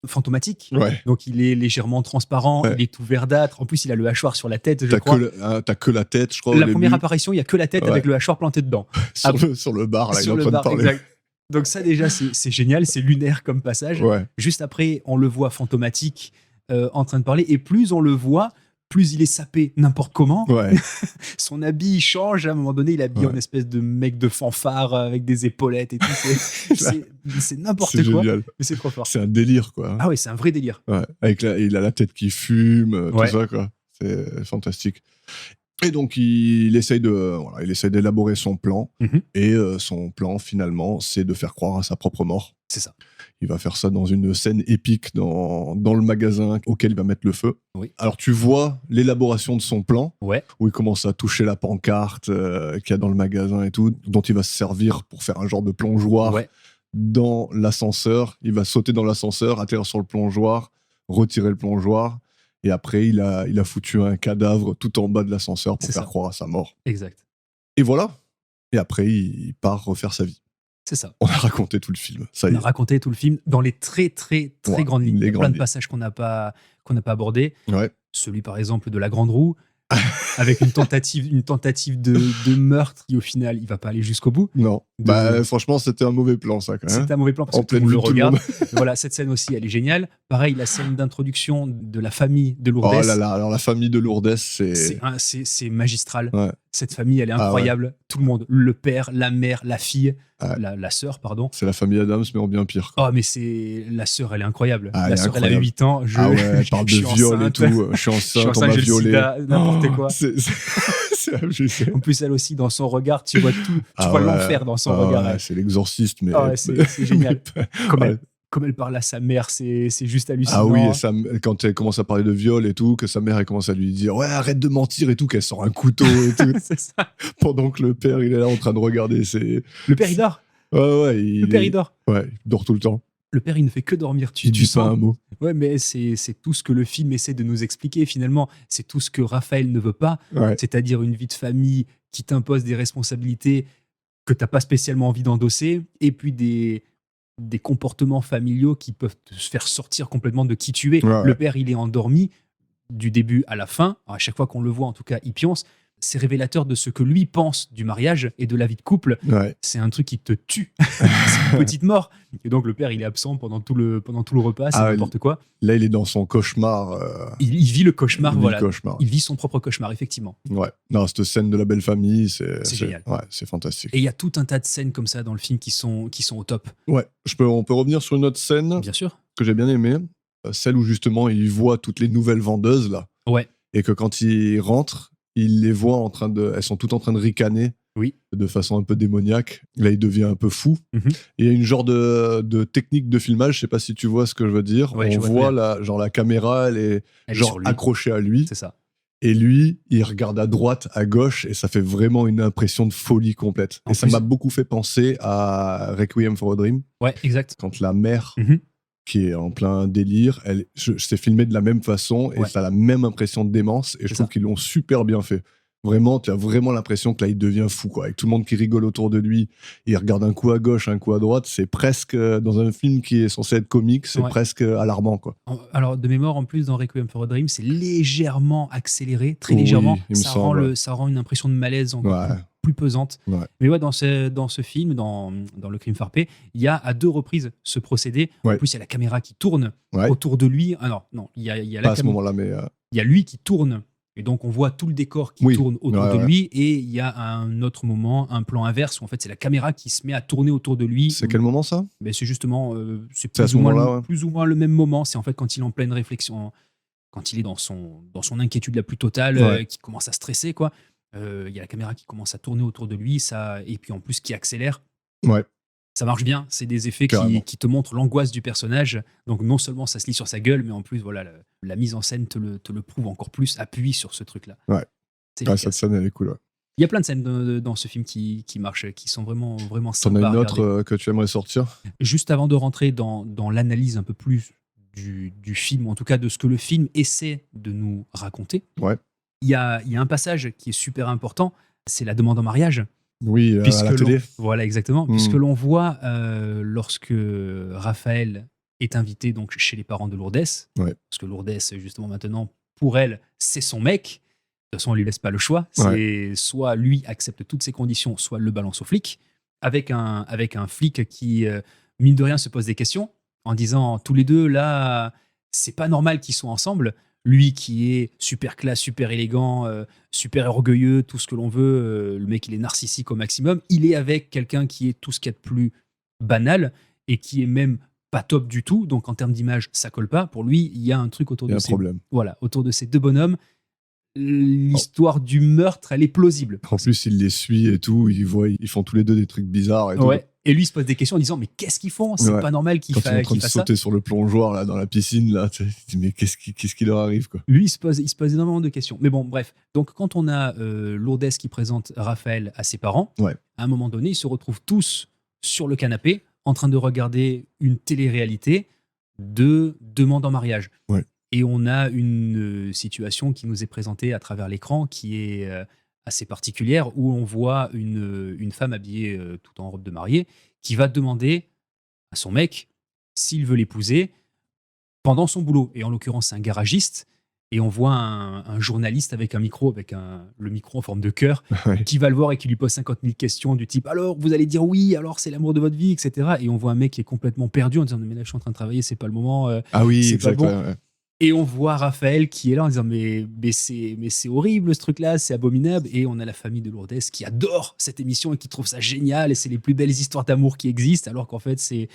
fantomatique. Ouais. Donc il est légèrement transparent, il est tout verdâtre. En plus, il a le hachoir sur la tête, je crois. T'as que la tête, je crois. La première apparition, il y a que la tête avec le hachoir planté dedans. sur le bar, là, il est en train de parler. Exact. Donc ça déjà, c'est génial, c'est lunaire comme passage. Ouais. Juste après, on le voit fantomatique. En train de parler, et plus on le voit, plus il est sapé n'importe comment. Ouais. Son habit il change, à un moment donné il habille en espèce de mec de fanfare avec des épaulettes et tout. C'est n'importe quoi, génial. Mais c'est trop fort. C'est un délire, quoi. Ah ouais, c'est un vrai délire. Ouais. Il a la tête qui fume, tout ça, quoi. C'est fantastique. Et donc il essaye d'élaborer son plan, et son plan finalement c'est de faire croire à sa propre mort. C'est ça. Il va faire ça dans une scène épique dans le magasin auquel il va mettre le feu. Oui. Alors tu vois l'élaboration de son plan, où il commence à toucher la pancarte qu'il y a dans le magasin et tout, dont il va se servir pour faire un genre de plongeoir dans l'ascenseur. Il va sauter dans l'ascenseur, atterrir sur le plongeoir, retirer le plongeoir. Et après, il a foutu un cadavre tout en bas de l'ascenseur pour faire croire à sa mort. Exact. Et voilà. Et après, il part refaire sa vie. C'est ça. On a raconté tout le film. On a raconté tout le film dans les très, très, très grandes lignes. Il y a plein de passages qu'on n'a pas abordés. Ouais. Celui, par exemple, de la Grande Roue, avec une tentative de meurtre qui, au final, il ne va pas aller jusqu'au bout. Non. Franchement, c'était un mauvais plan, ça, quand même. C'était un mauvais plan parce que tout le monde le regarde. Voilà, cette scène aussi, elle est géniale. Pareil, la scène d'introduction de la famille de Lourdes. Oh là là, alors la famille de Lourdes, c'est magistral. Ouais. Cette famille, elle est incroyable. Tout le monde, le père, la mère, la fille, la sœur, pardon. C'est la famille Addams, mais en bien pire. Oh, mais la sœur, elle est incroyable. La sœur, elle a 8 ans. Elle parle de viol et tout. Je suis enceinte, on m'a violé. N'importe quoi. C'est abusé. En plus, elle aussi, dans son regard, tu vois tout. Tu vois l'enfer dans son regard. C'est l'exorciste, mais. C'est génial. Comme elle parle à sa mère, c'est juste hallucinant. Ah oui, quand elle commence à parler de viol et tout, que sa mère elle commence à lui dire ouais, arrête de mentir et tout, qu'elle sort un couteau et tout. C'est ça. Pendant que le père il est là en train de regarder. Le père il dort. Ouais, le père il dort. Ouais, il dort tout le temps. Le père il ne fait que dormir. Il dit pas un mot. Ouais, mais c'est tout ce que le film essaie de nous expliquer finalement. C'est tout ce que Raphaël ne veut pas, c'est-à-dire une vie de famille qui t'impose des responsabilités que t'as pas spécialement envie d'endosser, et puis des comportements familiaux qui peuvent te faire sortir complètement de qui tu es. Le père, il est endormi du début à la fin. Alors, à chaque fois qu'on le voit, en tout cas, il pionce. C'est révélateur de ce que lui pense du mariage et de la vie de couple. C'est un truc qui te tue. C'est une petite mort. Et donc, le père, il est absent pendant tout le repas. C'est n'importe quoi. Là, il est dans son cauchemar. Il vit le cauchemar, Il vit son propre cauchemar, effectivement. Ouais. Non, cette scène de la belle famille, c'est génial. Ouais, c'est fantastique. Et il y a tout un tas de scènes comme ça dans le film qui sont au top. Ouais. On peut revenir sur une autre scène. Bien sûr. Que j'ai bien aimée. Celle où, justement, il voit toutes les nouvelles vendeuses, là. Ouais. Et que quand il rentre, il les voit elles sont toutes en train de ricaner de façon un peu démoniaque. Là, il devient un peu fou. Et il y a une genre de technique de filmage, je sais pas si tu vois ce que je veux dire. On voit la caméra, elle est accrochée à lui. C'est ça. Et lui, il regarde à droite, à gauche, et ça fait vraiment une impression de folie complète. Ça m'a beaucoup fait penser à Requiem for a Dream. Ouais, exact. Quand la mère... qui est en plein délire, c'est filmé de la même façon et ça a la même impression de démence, et je trouve qu'ils l'ont super bien fait. Vraiment, tu as vraiment l'impression que là, il devient fou, quoi. Avec tout le monde qui rigole autour de lui, il regarde un coup à gauche, un coup à droite, c'est presque, dans un film qui est censé être comique, c'est presque alarmant, quoi. Alors, de mémoire, en plus, dans Requiem for a Dream, c'est légèrement accéléré, très légèrement. Ça rend une impression de malaise encore plus pesante. Mais dans ce film, dans le Crime Farpé, il y a à 2 reprises ce procédé. En plus, il y a la caméra qui tourne autour de lui. Ah non, il y a pas à ce moment-là, mais il y a lui qui tourne. Et donc, on voit tout le décor qui tourne autour de lui. Et il y a un autre moment, un plan inverse, où en fait, c'est la caméra qui se met à tourner autour de lui. C'est quel moment, ça ? C'est justement c'est plus ou moins le même moment. C'est en fait quand il est en pleine réflexion, quand il est dans son inquiétude la plus totale, qui commence à stresser, quoi. Il y a la caméra qui commence à tourner autour de lui, et puis en plus qui accélère. Ça marche bien, c'est des effets qui te montrent l'angoisse du personnage. Donc non seulement ça se lit sur sa gueule, mais en plus la mise en scène te le prouve encore plus, appuie sur ce truc-là. Cette scène elle est cool. Il y a plein de scènes dans ce film qui marchent, qui sont vraiment sympas. T'en as une autre que tu aimerais sortir ? Juste avant de rentrer dans l'analyse un peu plus du film, ou en tout cas de ce que le film essaie de nous raconter, il y a un passage qui est super important, c'est la demande en mariage. Oui, à la télé. Voilà, exactement. Puisque l'on voit, lorsque Raphaël est invité donc, chez les parents de Lourdes, parce que Lourdes, justement, maintenant, pour elle, c'est son mec. De toute façon, on ne lui laisse pas le choix. C'est soit lui accepte toutes ses conditions, soit le balance au flic. Avec un flic qui, mine de rien, se pose des questions en disant tous les deux, là, c'est pas normal qu'ils soient ensemble. Lui qui est super classe, super élégant, super orgueilleux, tout ce que l'on veut, le mec il est narcissique au maximum, il est avec quelqu'un qui est tout ce qu'il y a de plus banal et qui est même pas top du tout, donc en termes d'image ça colle pas. Pour lui il y a un truc autour de ces 2 bonhommes. L'histoire du meurtre elle est plausible. En plus il les suit et tout, ils font tous les 2 des trucs bizarres et tout. Et lui, il se pose des questions en disant mais qu'est-ce qu'ils font ? C'est pas normal qu'ils fassent ça. Quand il est en train de sauter sur le plongeoir là, dans la piscine, là, tu dis mais qu'est-ce qui leur arrive, quoi. Lui, il se pose énormément de questions. Mais bon, bref. Donc, quand on a Lourdes qui présente Raphaël à ses parents, à un moment donné, ils se retrouvent tous sur le canapé en train de regarder une télé-réalité de demande en mariage. Et on a une situation qui nous est présentée à travers l'écran qui est assez particulière, où on voit une femme habillée tout en robe de mariée qui va demander à son mec s'il veut l'épouser pendant son boulot. Et en l'occurrence, c'est un garagiste. Et on voit un journaliste avec un micro, le micro en forme de cœur, qui va le voir et qui lui pose 50 000 questions du type « Alors, vous allez dire oui, alors c'est l'amour de votre vie, etc. » Et on voit un mec qui est complètement perdu en disant « Mais là, je suis en train de travailler, c'est pas le moment. Ah oui, c'est exact. pas bon. Et on voit Raphaël qui est là en disant mais c'est horrible ce truc-là, c'est abominable. Et on a la famille de Lourdes qui adore cette émission et qui trouve ça génial et c'est les plus belles histoires d'amour qui existent, alors qu'en fait c'est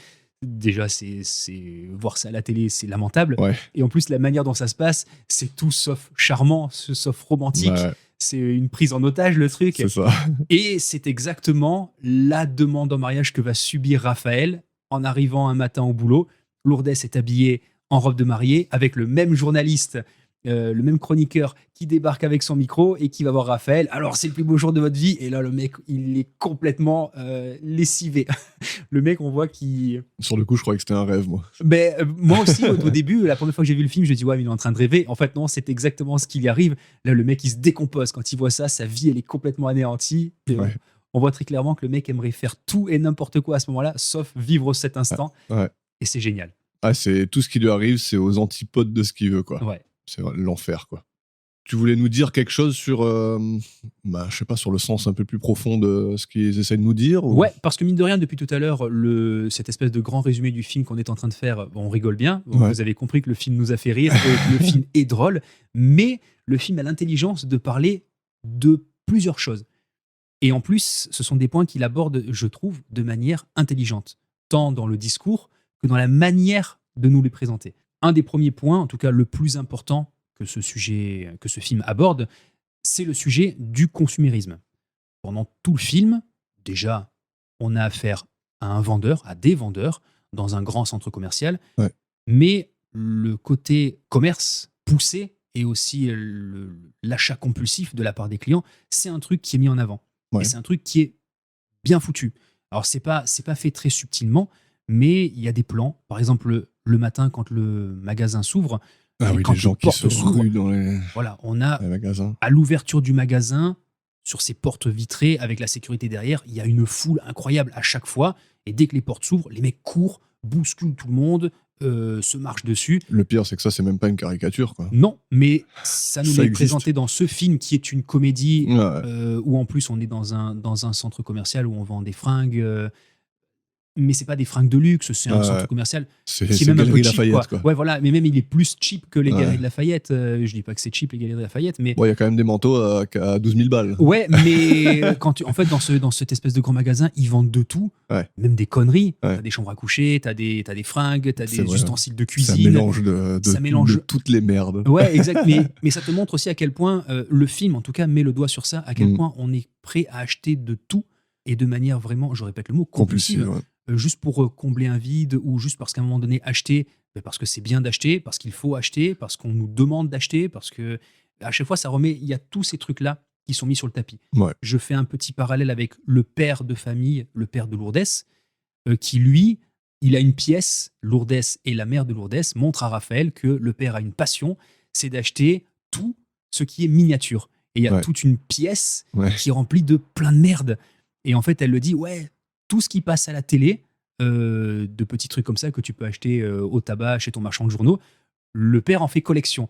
voir ça à la télé, c'est lamentable. Ouais. Et en plus la manière dont ça se passe, c'est tout sauf charmant, sauf romantique. Ouais. C'est une prise en otage le truc. C'est ça. Et c'est exactement la demande en mariage que va subir Raphaël en arrivant un matin au boulot. Lourdes est habillée en robe de mariée, avec le même journaliste, le même chroniqueur qui débarque avec son micro et qui va voir Raphaël. Alors, c'est le plus beau jour de votre vie. Et là, le mec, il est complètement lessivé. Le mec, on voit qu'il... Sur le coup, je croyais que c'était un rêve, moi. Mais, moi aussi, au début, la première fois que j'ai vu le film, je me suis dit, ouais, mais il est en train de rêver. En fait, non, c'est exactement ce qui lui arrive. Là, le mec, il se décompose. Quand il voit ça, sa vie, elle est complètement anéantie. Ouais. On voit très clairement que le mec aimerait faire tout et n'importe quoi à ce moment-là, sauf vivre cet instant. Ouais. Et c'est génial. Ah, c'est tout ce qui lui arrive, c'est aux antipodes de ce qu'il veut, quoi. Ouais. C'est l'enfer, quoi. Tu voulais nous dire quelque chose sur, je sais pas, sur le sens un peu plus profond de ce qu'ils essaient de nous dire ou... Ouais, parce que mine de rien, depuis tout à l'heure, cette espèce de grand résumé du film qu'on est en train de faire, on rigole bien. Ouais. Vous avez compris que le film nous a fait rire, que le film est drôle, mais le film a l'intelligence de parler de plusieurs choses. Et en plus, ce sont des points qu'il aborde, je trouve, de manière intelligente, tant dans le discours que dans la manière de nous les présenter. Un des premiers points, en tout cas le plus important que ce film aborde, c'est le sujet du consumérisme. Pendant tout le film, déjà, on a affaire à un vendeur, à des vendeurs, dans un grand centre commercial, ouais. Mais le côté commerce poussé et aussi l'achat compulsif de la part des clients, c'est un truc qui est mis en avant. Ouais. Et c'est un truc qui est bien foutu. Alors, c'est pas fait très subtilement, mais il y a des plans. Par exemple, le matin, quand le magasin s'ouvre, ah oui, quand les gens qui se ruent dans les... Voilà, on a les magasins. À l'ouverture du magasin, sur ces portes vitrées, avec la sécurité derrière, il y a une foule incroyable à chaque fois. Et dès que les portes s'ouvrent, les mecs courent, bousculent tout le monde, se marchent dessus. Le pire, c'est que ça, c'est même pas une caricature, quoi. Non, mais ça nous est présenté dans ce film qui est une comédie où en plus on est dans un centre commercial où on vend des fringues. Mais c'est pas des fringues de luxe, c'est un centre commercial qui est même un peu cheap, Lafayette, quoi. Ouais, voilà, mais même il est plus cheap que les Galeries de Lafayette. Je dis pas que c'est cheap les Galeries de Lafayette, mais il y a quand même des manteaux à 12 000 balles. Ouais, mais en fait dans cette espèce de grand magasin, ils vendent de tout, même des conneries. T'as des chambres à coucher, t'as des fringues, t'as des ustensiles de cuisine. Ça mélange de toutes les merdes. Ouais, exact. mais ça te montre aussi à quel point le film, en tout cas, met le doigt sur ça, à quel point on est prêt à acheter de tout et de manière vraiment, je répète le mot, compulsive. Juste pour combler un vide ou juste parce qu'à un moment donné, acheter, parce que c'est bien d'acheter, parce qu'il faut acheter, parce qu'on nous demande d'acheter, parce que à chaque fois, il y a tous ces trucs-là qui sont mis sur le tapis. Ouais. Je fais un petit parallèle avec le père de famille, le père de Lourdes, qui lui, il a une pièce, Lourdes et la mère de Lourdes montrent à Raphaël que le père a une passion, c'est d'acheter tout ce qui est miniature. Et il y a toute une pièce qui est remplie de plein de merde. Et en fait, elle le dit, tout ce qui passe à la télé, de petits trucs comme ça que tu peux acheter au tabac chez ton marchand de journaux, le père en fait collection.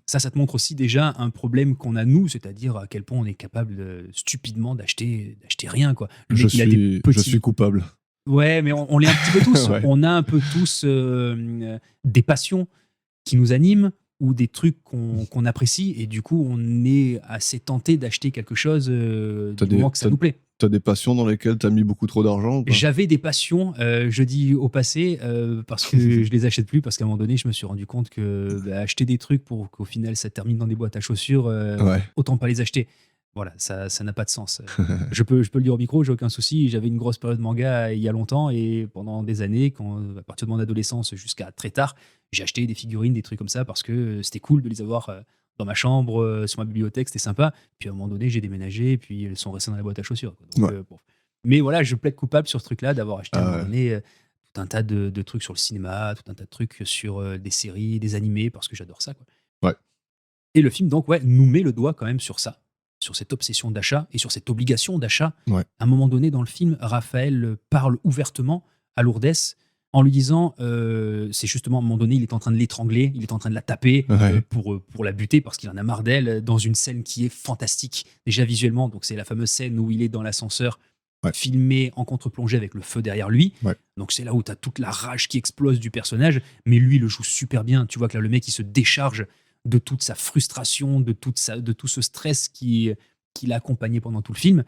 Ça te montre aussi déjà un problème qu'on a nous, c'est-à-dire à quel point on est capable stupidement d'acheter rien, quoi. Je suis coupable. Ouais, mais on l'est un petit peu tous. On a un peu tous des passions qui nous animent ou des trucs qu'on apprécie et du coup on est assez tenté d'acheter quelque chose du moment que ça nous plaît. T'as des passions dans lesquelles t'as mis beaucoup trop d'argent? J'avais des passions, je dis au passé, parce que je les achète plus, parce qu'à un moment donné, je me suis rendu compte que acheter des trucs pour qu'au final ça termine dans des boîtes à chaussures, autant pas les acheter. Voilà, ça n'a pas de sens. Je peux le dire au micro, j'ai aucun souci. J'avais une grosse période manga il y a longtemps et pendant des années, à partir de mon adolescence jusqu'à très tard, j'ai acheté des figurines, des trucs comme ça parce que c'était cool de les avoir dans ma chambre, sur ma bibliothèque, c'était sympa. Puis à un moment donné, j'ai déménagé et puis elles sont restées dans la boîte à chaussures. Donc, bon. Mais voilà, je plaide coupable sur ce truc-là d'avoir acheté à un moment donné tout un tas de trucs sur le cinéma, tout un tas de trucs sur des séries, des animés, parce que j'adore ça, quoi. Ouais. Et le film, donc, nous met le doigt quand même sur ça, sur cette obsession d'achat et sur cette obligation d'achat. Ouais. À un moment donné, dans le film, Raphaël parle ouvertement à Lourdes en lui disant, c'est justement à un moment donné, il est en train de l'étrangler, il est en train de la taper pour la buter parce qu'il en a marre d'elle, dans une scène qui est fantastique, déjà visuellement. Donc c'est la fameuse scène où il est dans l'ascenseur filmé en contre-plongée avec le feu derrière lui. Donc c'est là où tu as toute la rage qui explose du personnage, mais lui, il le joue super bien. Tu vois que là, le mec, il se décharge de toute sa frustration, de tout ce stress qui l'a accompagné pendant tout le film.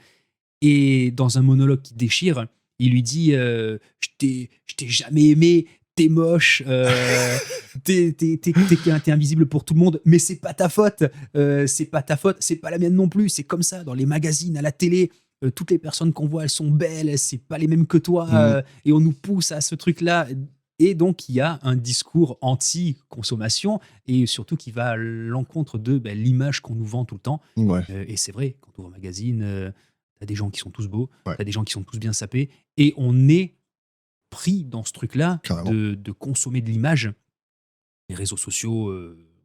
Et dans un monologue qui déchire, il lui dit je t'ai jamais aimé, t'es moche, t'es invisible pour tout le monde, mais c'est pas ta faute, c'est pas la mienne non plus, c'est comme ça, dans les magazines, à la télé, toutes les personnes qu'on voit, elles sont belles, c'est pas les mêmes que toi, et on nous pousse à ce truc-là. Et donc, il y a un discours anti-consommation et surtout qui va à l'encontre de l'image qu'on nous vend tout le temps. Et c'est vrai, quand on voit un magazine, t'as des gens qui sont tous beaux, t'as des gens qui sont tous bien sapés, et on est pris dans ce truc-là de consommer de l'image. Les réseaux sociaux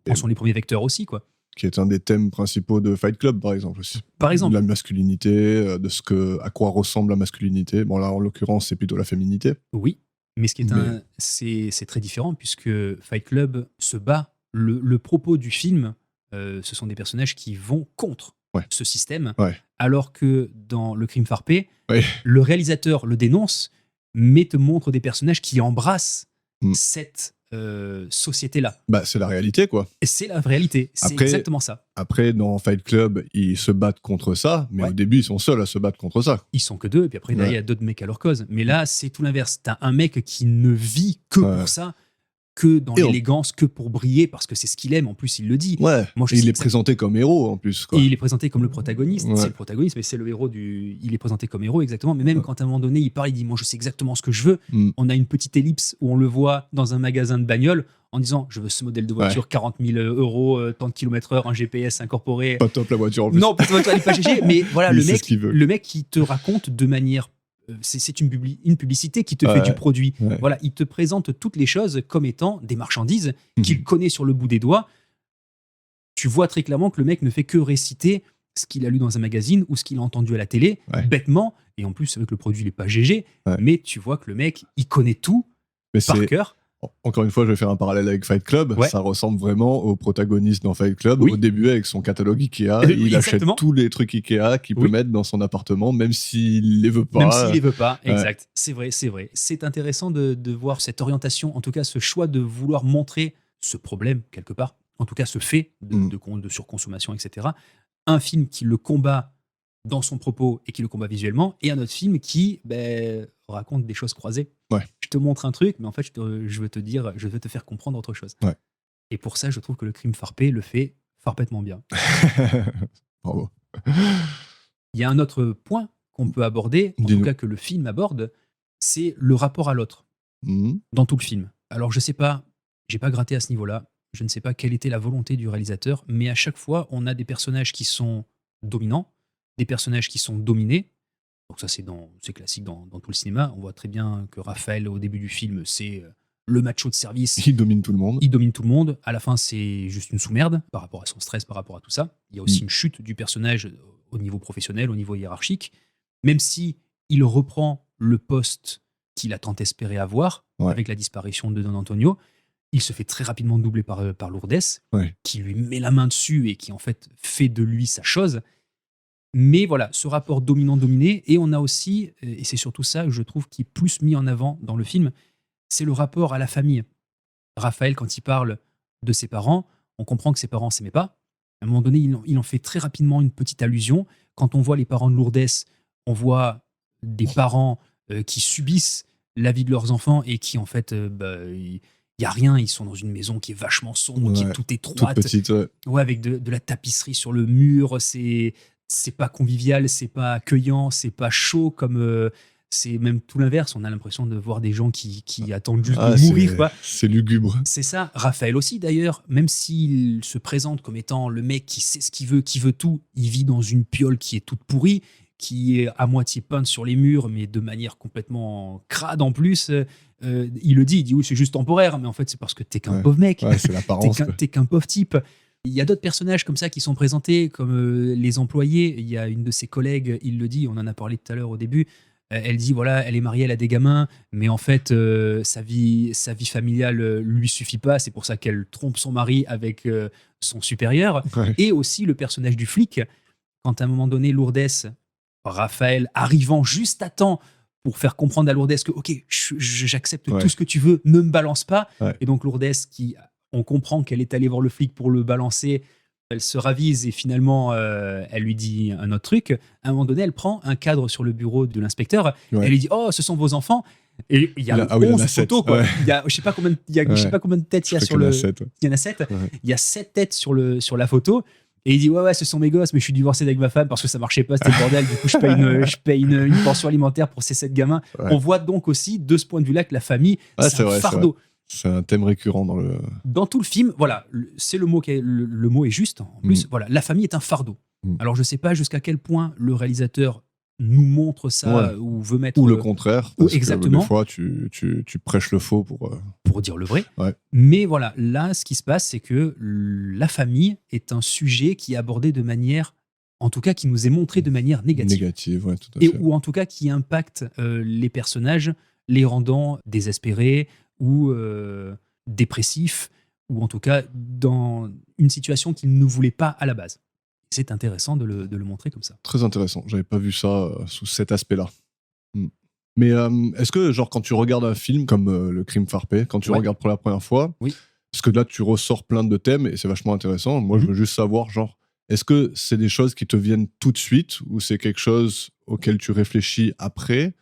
en sont les premiers vecteurs aussi, quoi. Qui est un des thèmes principaux de Fight Club, par exemple, aussi. Par exemple. De la masculinité, à quoi ressemble la masculinité. Bon, là, en l'occurrence, c'est plutôt la féminité. Oui, mais c'est très différent, puisque Fight Club se bat. Le propos du film, ce sont des personnages qui vont contre ce système, alors que dans Le Crime Farpé, le réalisateur le dénonce, mais te montre des personnages qui embrassent cette société-là. C'est la réalité, quoi. Et c'est la réalité, c'est exactement ça. Après, dans Fight Club, ils se battent contre ça, mais au début, ils sont seuls à se battre contre ça. Ils sont que deux, et puis après, il y a d'autres mecs à leur cause. Mais là, c'est tout l'inverse. T'as un mec qui ne vit que pour ça, que dans l'élégance, que pour briller, parce que c'est ce qu'il aime. En plus, il le dit. Moi, il est présenté comme héros, en plus, quoi. Et il est présenté comme le protagoniste. C'est le protagoniste, mais c'est le héros il est présenté comme héros, exactement. Mais même quand à un moment donné, il parle, il dit « Moi, je sais exactement ce que je veux ». On a une petite ellipse où on le voit dans un magasin de bagnole en disant « Je veux ce modèle de voiture, 40 000 €, tant de km/h, un GPS incorporé ». Pas top, la voiture, en plus. Non, la voiture, elle n'est pas GG, mais voilà, le mec qui te raconte de manière... C'est une publicité qui te fait du produit. Voilà, il te présente toutes les choses comme étant des marchandises qu'il connaît sur le bout des doigts. Tu vois très clairement que le mec ne fait que réciter ce qu'il a lu dans un magazine ou ce qu'il a entendu à la télé, bêtement. Et en plus, avec le produit, il n'est pas GG. Mais tu vois que le mec, il connaît tout par cœur. Encore une fois, je vais faire un parallèle avec Fight Club. Ça ressemble vraiment au protagoniste dans Fight Club. Au début, avec son catalogue Ikea, il achète tous les trucs Ikea qu'il peut mettre dans son appartement, même s'il les veut pas. Même s'il les veut pas, exact. C'est vrai. C'est intéressant de voir cette orientation, en tout cas ce choix de vouloir montrer ce problème, quelque part, en tout cas ce fait de surconsommation, etc. Un film qui le combat dans son propos et qui le combat visuellement, et un autre film qui raconte des choses croisées. Je te montre un truc, mais en fait, je veux te faire comprendre autre chose. Et pour ça, je trouve que Le Crime Farpé le fait parfaitement bien. Bravo. Il y a un autre point qu'on peut aborder, en tout cas que le film aborde, c'est le rapport à l'autre dans tout le film. Alors, je sais pas, j'ai pas gratté à ce niveau-là, je ne sais pas quelle était la volonté du réalisateur, mais à chaque fois, on a des personnages qui sont dominants, des personnages qui sont dominés. Donc ça, c'est classique dans tout le cinéma. On voit très bien que Raphaël, au début du film, c'est le macho de service. Il domine tout le monde. Il domine tout le monde. À la fin, c'est juste une sous-merde par rapport à son stress, par rapport à tout ça. Il y a aussi une chute du personnage au niveau professionnel, au niveau hiérarchique. Même si il reprend le poste qu'il a tant espéré avoir avec la disparition de Don Antonio, il se fait très rapidement doubler par Lourdes, qui lui met la main dessus et qui en fait de lui sa chose. Mais voilà, ce rapport dominant-dominé, et on a aussi, et c'est surtout ça, je trouve, qui est plus mis en avant dans le film, c'est le rapport à la famille. Raphaël, quand il parle de ses parents, on comprend que ses parents ne s'aimaient pas. À un moment donné, il en fait très rapidement une petite allusion. Quand on voit les parents de Lourdes, on voit des parents qui subissent la vie de leurs enfants et qui, en fait, il n'y a rien. Ils sont dans une maison qui est vachement sombre, qui est toute étroite. Toute petite, avec de la tapisserie sur le mur, c'est pas convivial, c'est pas accueillant, c'est pas chaud, comme c'est même tout l'inverse. On a l'impression de voir des gens qui attendent juste de mourir, quoi. C'est lugubre. C'est ça. Raphaël aussi, d'ailleurs, même s'il se présente comme étant le mec qui sait ce qu'il veut, qui veut tout, il vit dans une piole qui est toute pourrie, qui est à moitié peinte sur les murs, mais de manière complètement crade en plus. Il le dit, oui, c'est juste temporaire, mais en fait, c'est parce que t'es qu'un pauvre mec. C'est l'apparence. T'es qu'un pauvre type. Il y a d'autres personnages comme ça qui sont présentés, comme les employés. Il y a une de ses collègues, il le dit, on en a parlé tout à l'heure au début, elle dit, voilà, elle est mariée, elle a des gamins, mais en fait, sa vie familiale lui suffit pas, c'est pour ça qu'elle trompe son mari avec son supérieur. Et aussi le personnage du flic, quand à un moment donné, Lourdes Raphaël arrivant juste à temps pour faire comprendre à Lourdes que, ok, j'accepte tout ce que tu veux, ne me balance pas. Ouais. Et donc Lourdes, on comprend qu'elle est allée voir le flic pour le balancer, elle se ravise et finalement, elle lui dit un autre truc. À un moment donné, elle prend un cadre sur le bureau de l'inspecteur. Elle lui dit, oh, ce sont vos enfants. Et il y a 11 photos, quoi. Il y a, je sais pas combien de têtes il y a sur le. Il y en a 7. Il y a 7 têtes sur la photo. Et il dit, ouais, ce sont mes gosses, mais je suis divorcé avec ma femme parce que ça marchait pas, c'était le bordel. Du coup, je paye une pension alimentaire pour ces 7 gamins. On voit donc aussi, de ce point de vue-là, que la famille, c'est un fardeau. C'est un thème récurrent dans tout le film. Voilà, c'est le mot le mot est juste. En plus, voilà, la famille est un fardeau. Alors, je sais pas jusqu'à quel point le réalisateur nous montre ça ou veut mettre... Ou le contraire, parce exactement. Que des fois, tu prêches le faux pour dire le vrai. Mais voilà, là, ce qui se passe, c'est que la famille est un sujet qui est abordé de manière, en tout cas, qui nous est montré de manière négative. Négative, oui, tout à fait. Ou en tout cas, qui impacte les personnages, les rendant désespérés ou dépressifs, ou en tout cas dans une situation qu'ils ne voulaient pas à la base. C'est intéressant de le montrer comme ça. Très intéressant. J'avais pas vu ça sous cet aspect-là. Mais est-ce que, genre, quand tu regardes un film comme Le Crime Farpé, quand tu regardes pour la première fois, parce que là, tu ressors plein de thèmes et c'est vachement intéressant. Moi, je veux juste savoir, genre, est-ce que c'est des choses qui te viennent tout de suite ou c'est quelque chose auquel tu réfléchis après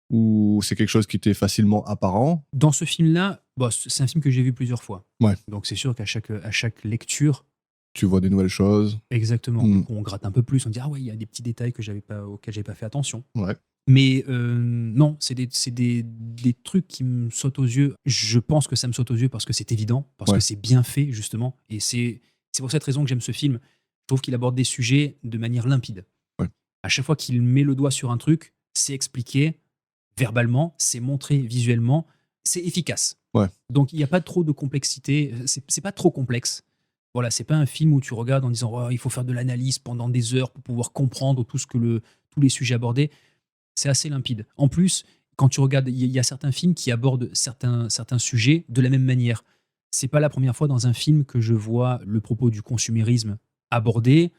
ou c'est quelque chose qui t'est facilement apparent? Dans ce film-là, c'est un film que j'ai vu plusieurs fois. Donc, c'est sûr qu'à chaque lecture, tu vois des nouvelles choses. Exactement. On gratte un peu plus, on dit, ah ouais, il y a des petits détails auxquels j'avais pas fait attention. Ouais. Mais non, c'est des trucs qui me sautent aux yeux. Je pense que ça me saute aux yeux parce que c'est évident, parce que c'est bien fait, justement. Et c'est pour cette raison que j'aime ce film. Je trouve qu'il aborde des sujets de manière limpide. À chaque fois qu'il met le doigt sur un truc, c'est expliqué verbalement, c'est montré visuellement, c'est efficace. Donc, il n'y a pas trop de complexité. C'est pas trop complexe. Voilà, c'est pas un film où tu regardes en disant oh, il faut faire de l'analyse pendant des heures pour pouvoir comprendre tous les sujets abordés. C'est assez limpide. En plus, quand tu regardes, il y a certains films qui abordent certains sujets de la même manière. C'est pas la première fois dans un film que je vois le propos du consumérisme abordé,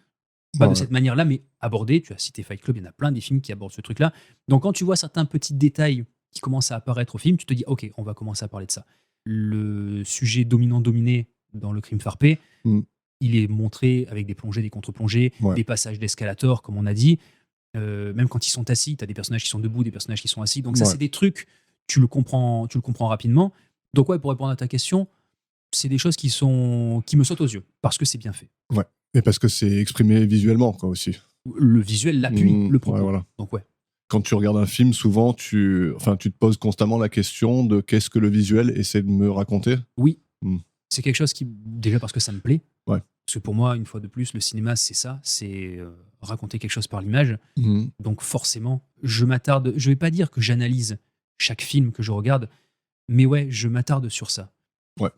pas de cette manière-là, mais abordé. Tu as cité Fight Club, il y en a plein des films qui abordent ce truc-là. Donc quand tu vois certains petits détails qui commencent à apparaître au film, tu te dis ok, on va commencer à parler de ça. Le sujet dominant-dominé dans Le Crime Farpé, il est montré avec des plongées, des contre-plongées, des passages d'escalator, comme on a dit. Même quand ils sont assis, tu as des personnages qui sont debout, des personnages qui sont assis. Donc ça, c'est des trucs, tu le comprends rapidement. Donc pour répondre à ta question, c'est des choses qui me sautent aux yeux, parce que c'est bien fait. Ouais, et parce que c'est exprimé visuellement, quoi, aussi. Le visuel l'appuie, le propos. Voilà. Donc quand tu regardes un film, souvent, tu te poses constamment la question de qu'est-ce que le visuel essaie de me raconter. Oui. C'est quelque chose qui, déjà parce que ça me plaît, parce que pour moi, une fois de plus, le cinéma, c'est ça, c'est raconter quelque chose par l'image. Donc forcément, je vais pas dire que j'analyse chaque film que je regarde, mais je m'attarde sur ça.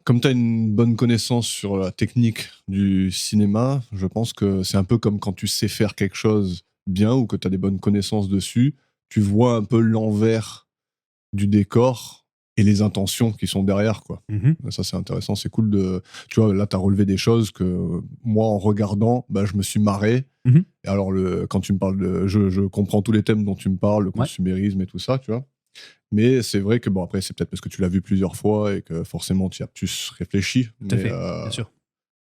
Comme tu as une bonne connaissance sur la technique du cinéma, je pense que c'est un peu comme quand tu sais faire quelque chose bien ou que tu as des bonnes connaissances dessus, tu vois un peu l'envers du décor et les intentions qui sont derrière, quoi. Ça, c'est intéressant, c'est cool de... Tu vois, là, tu as relevé des choses que moi, en regardant, je me suis marré. Et alors, quand tu me parles de... Je comprends tous les thèmes dont tu me parles, le consumérisme et tout ça, tu vois. Mais c'est vrai que, après, c'est peut-être parce que tu l'as vu plusieurs fois et que forcément, tu y as plus réfléchi. Tout à fait, bien sûr.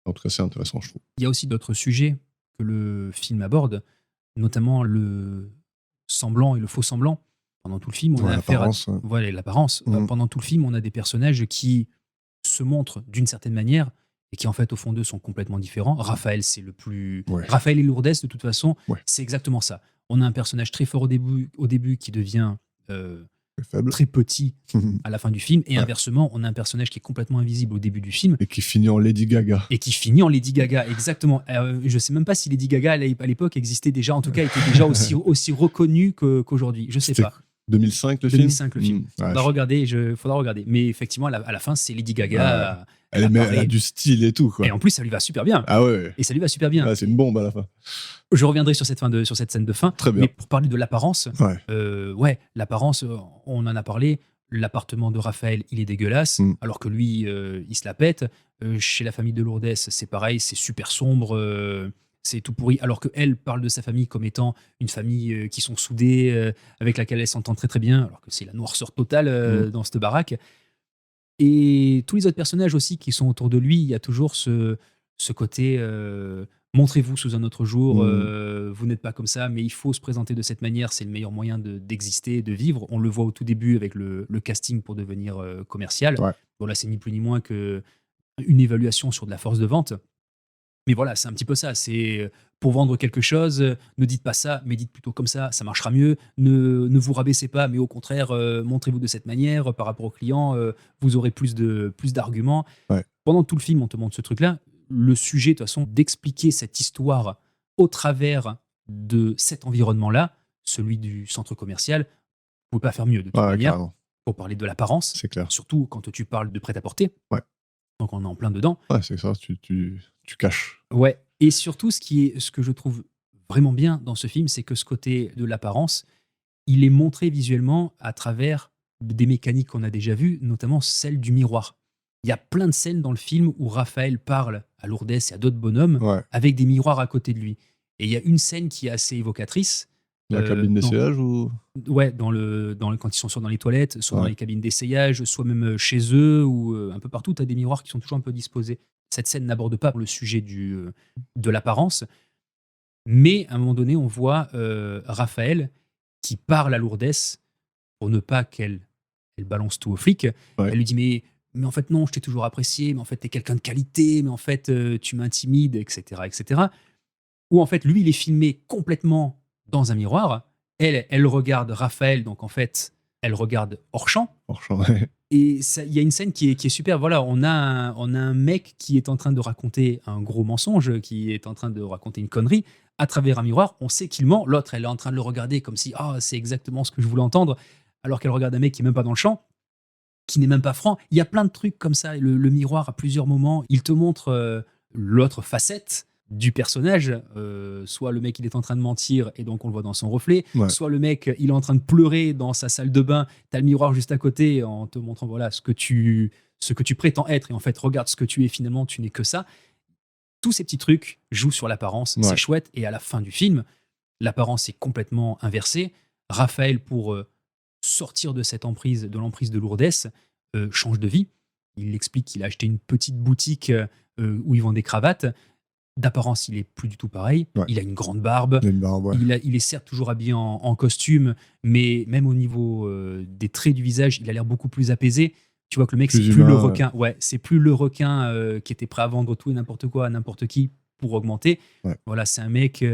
En tout cas, c'est intéressant, je trouve. Il y a aussi d'autres sujets que le film aborde, notamment le semblant et le faux semblant. Pendant tout le film, on a affaire à... Voilà, l'apparence. Pendant tout le film, on a des personnages qui se montrent d'une certaine manière et qui, en fait, au fond d'eux, sont complètement différents. Raphaël, c'est le plus... Raphaël et Lourdes, de toute façon, c'est exactement ça. On a un personnage très fort au début qui devient très petit à la fin du film, et inversement, on a un personnage qui est complètement invisible au début du film. Et qui finit en Lady Gaga. Exactement. Je sais même pas si Lady Gaga, à l'époque, existait déjà, en tout cas, était déjà aussi reconnue qu'aujourd'hui. Je sais pas. 2005 le film. 2005 le film. Faudra regarder. Mais effectivement, à la fin, c'est Lady Gaga. Elle a du style et tout, quoi. Et en plus, ça lui va super bien. Ah ouais. Et ça lui va super bien. C'est une bombe à la fin. Je reviendrai sur cette scène de fin. Très bien. Mais pour parler de l'apparence, l'apparence, on en a parlé. L'appartement de Raphaël, il est dégueulasse, alors que lui, il se la pète. Chez la famille de Lourdes, c'est pareil, c'est super sombre. c'est tout pourri, alors qu'elle parle de sa famille comme étant une famille qui sont soudées, avec laquelle elle s'entend très très bien, alors que c'est la noirceur totale dans cette baraque. Et tous les autres personnages aussi qui sont autour de lui, il y a toujours ce côté montrez-vous sous un autre jour, vous n'êtes pas comme ça, mais il faut se présenter de cette manière, c'est le meilleur moyen d'exister, de vivre. On le voit au tout début avec le casting pour devenir commercial. Ouais. Bon, là, c'est ni plus ni moins qu'une évaluation sur de la force de vente. Mais voilà, c'est un petit peu ça. C'est pour vendre quelque chose, ne dites pas ça, mais dites plutôt comme ça marchera mieux. Ne vous rabaissez pas, mais au contraire, montrez-vous de cette manière. Par rapport aux clients, vous aurez plus d'arguments. Ouais. Pendant tout le film, on te montre ce truc-là. Le sujet, de toute façon, d'expliquer cette histoire au travers de cet environnement-là, celui du centre commercial, vous ne pouvez pas faire mieux de toute manière. Carrément. Pour parler de l'apparence, c'est clair. Surtout quand tu parles de prêt-à-porter. Ouais. Donc on est en plein dedans. Ouais, c'est ça, tu caches. Ouais, et surtout ce que je trouve vraiment bien dans ce film, c'est que ce côté de l'apparence, il est montré visuellement à travers des mécaniques qu'on a déjà vues, notamment celle du miroir. Il y a plein de scènes dans le film où Raphaël parle à Lourdes et à d'autres bonhommes avec des miroirs à côté de lui. Et il y a une scène qui est assez évocatrice. La cabine d'essayage ou... Ouais, quand ils sont soit dans les toilettes, soit dans les cabines d'essayage, soit même chez eux, ou un peu partout, tu as des miroirs qui sont toujours un peu disposés. Cette scène n'aborde pas le sujet de l'apparence, mais à un moment donné, on voit Raphaël qui parle à Lourdes pour ne pas qu'elle balance tout aux flics. Ouais. Elle lui dit mais en fait non, je t'ai toujours apprécié, mais en fait t'es quelqu'un de qualité, mais en fait tu m'intimides, etc., etc. Ou en fait lui, il est filmé complètement dans un miroir. Elle regarde Raphaël, donc en fait, elle regarde hors champ. Ouais. Et il y a une scène qui est super. Voilà, on a un mec qui est en train de raconter un gros mensonge, qui est en train de raconter une connerie à travers un miroir. On sait qu'il ment. L'autre, elle est en train de le regarder comme si c'est exactement ce que je voulais entendre, alors qu'elle regarde un mec qui est même pas dans le champ, qui n'est même pas franc. Il y a plein de trucs comme ça. Le miroir, à plusieurs moments, il te montre l'autre facette du personnage, soit le mec il est en train de mentir et donc on le voit dans son reflet, soit le mec il est en train de pleurer dans sa salle de bain, t'as le miroir juste à côté en te montrant voilà ce que tu prétends être et en fait regarde ce que tu es, finalement tu n'es que ça. Tous ces petits trucs jouent sur l'apparence, c'est chouette, et à la fin du film l'apparence est complètement inversée. Raphaël, pour sortir de l'emprise de Lourdes, change de vie. Il explique qu'il a acheté une petite boutique où ils vendent des cravates. D'apparence, il est plus du tout pareil. Il a une grande barbe. Il est certes toujours habillé en costume, mais même au niveau des traits du visage, il a l'air beaucoup plus apaisé. Tu vois que le mec, c'est plus le requin. Ouais, c'est plus le requin qui était prêt à vendre tout et n'importe quoi à n'importe qui pour augmenter. Voilà, c'est un mec,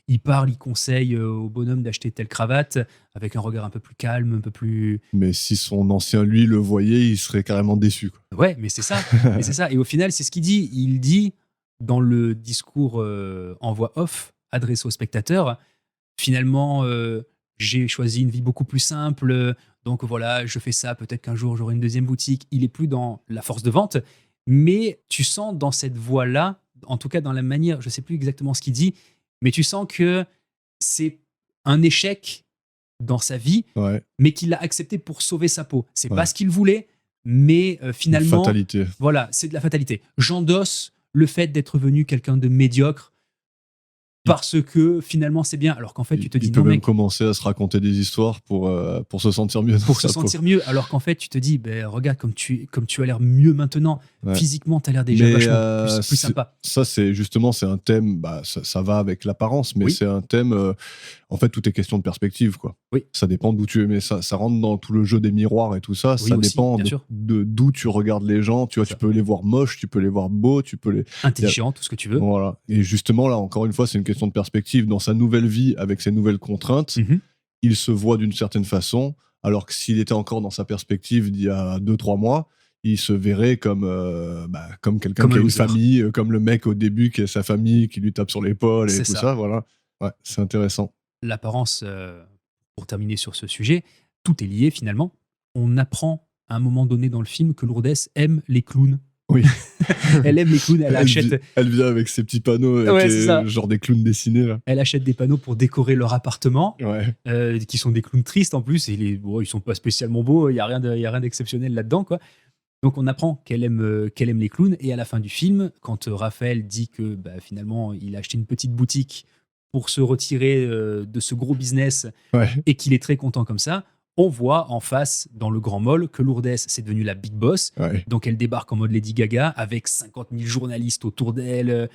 il parle, il conseille au bonhomme d'acheter telle cravate avec un regard un peu plus calme, un peu plus... Mais si son ancien lui le voyait, il serait carrément déçu, quoi. Ouais, mais c'est ça. Et au final, c'est ce qu'il dit. Il dit, dans le discours en voix off adressé au spectateur, finalement, j'ai choisi une vie beaucoup plus simple, donc voilà, je fais ça, peut-être qu'un jour j'aurai une deuxième boutique. Il est plus dans la force de vente, mais tu sens dans cette voix-là, en tout cas dans la manière, je sais plus exactement ce qu'il dit, mais tu sens que c'est un échec dans sa vie, mais qu'il l'a accepté pour sauver sa peau. C'est pas ce qu'il voulait, mais finalement, fatalité. Voilà, c'est de la fatalité. J'endosse le fait d'être devenu quelqu'un de médiocre parce que finalement c'est bien, alors qu'en fait tu te dis il peut même commencer à se raconter des histoires pour se sentir mieux. Pour se sentir mieux, alors qu'en fait tu te dis regarde comme tu as l'air mieux maintenant, physiquement tu as l'air déjà vachement plus sympa. Ça c'est justement, c'est un thème, ça va avec l'apparence, mais c'est un thème, en fait tout est question de perspective, quoi. Ça dépend d'où tu es, mais ça rentre dans tout le jeu des miroirs et tout ça, ça aussi, dépend d'où tu regardes les gens, tu vois, tu peux les voir moches, tu peux les voir beaux, tu peux les... Intelligents, tout ce que tu veux. Voilà, et justement là encore une fois c'est une question de perspective. Dans sa nouvelle vie avec ses nouvelles contraintes, il se voit d'une certaine façon, alors que s'il était encore dans sa perspective d'il y a 2-3 mois, il se verrait comme quelqu'un qui a une famille, comme le mec au début qui a sa famille, qui lui tape sur l'épaule et tout ça. Voilà. Ouais, c'est intéressant. L'apparence, pour terminer sur ce sujet, tout est lié finalement. On apprend à un moment donné dans le film que Lourdes aime les clowns. Oui. Elle aime les clowns, elle vient avec ses petits panneaux, genre des clowns dessinés. Là. Elle achète des panneaux pour décorer leur appartement, qui sont des clowns tristes en plus, et ils sont pas spécialement beaux, il y a rien d'exceptionnel là-dedans, quoi. Donc on apprend qu'elle aime les clowns, et à la fin du film, quand Raphaël dit que finalement il a acheté une petite boutique pour se retirer de ce gros business et qu'il est très content comme ça, on voit en face, dans le grand mall, que Lourdes, c'est devenu la big boss. Donc elle débarque en mode Lady Gaga avec 50 000 journalistes autour d'elle.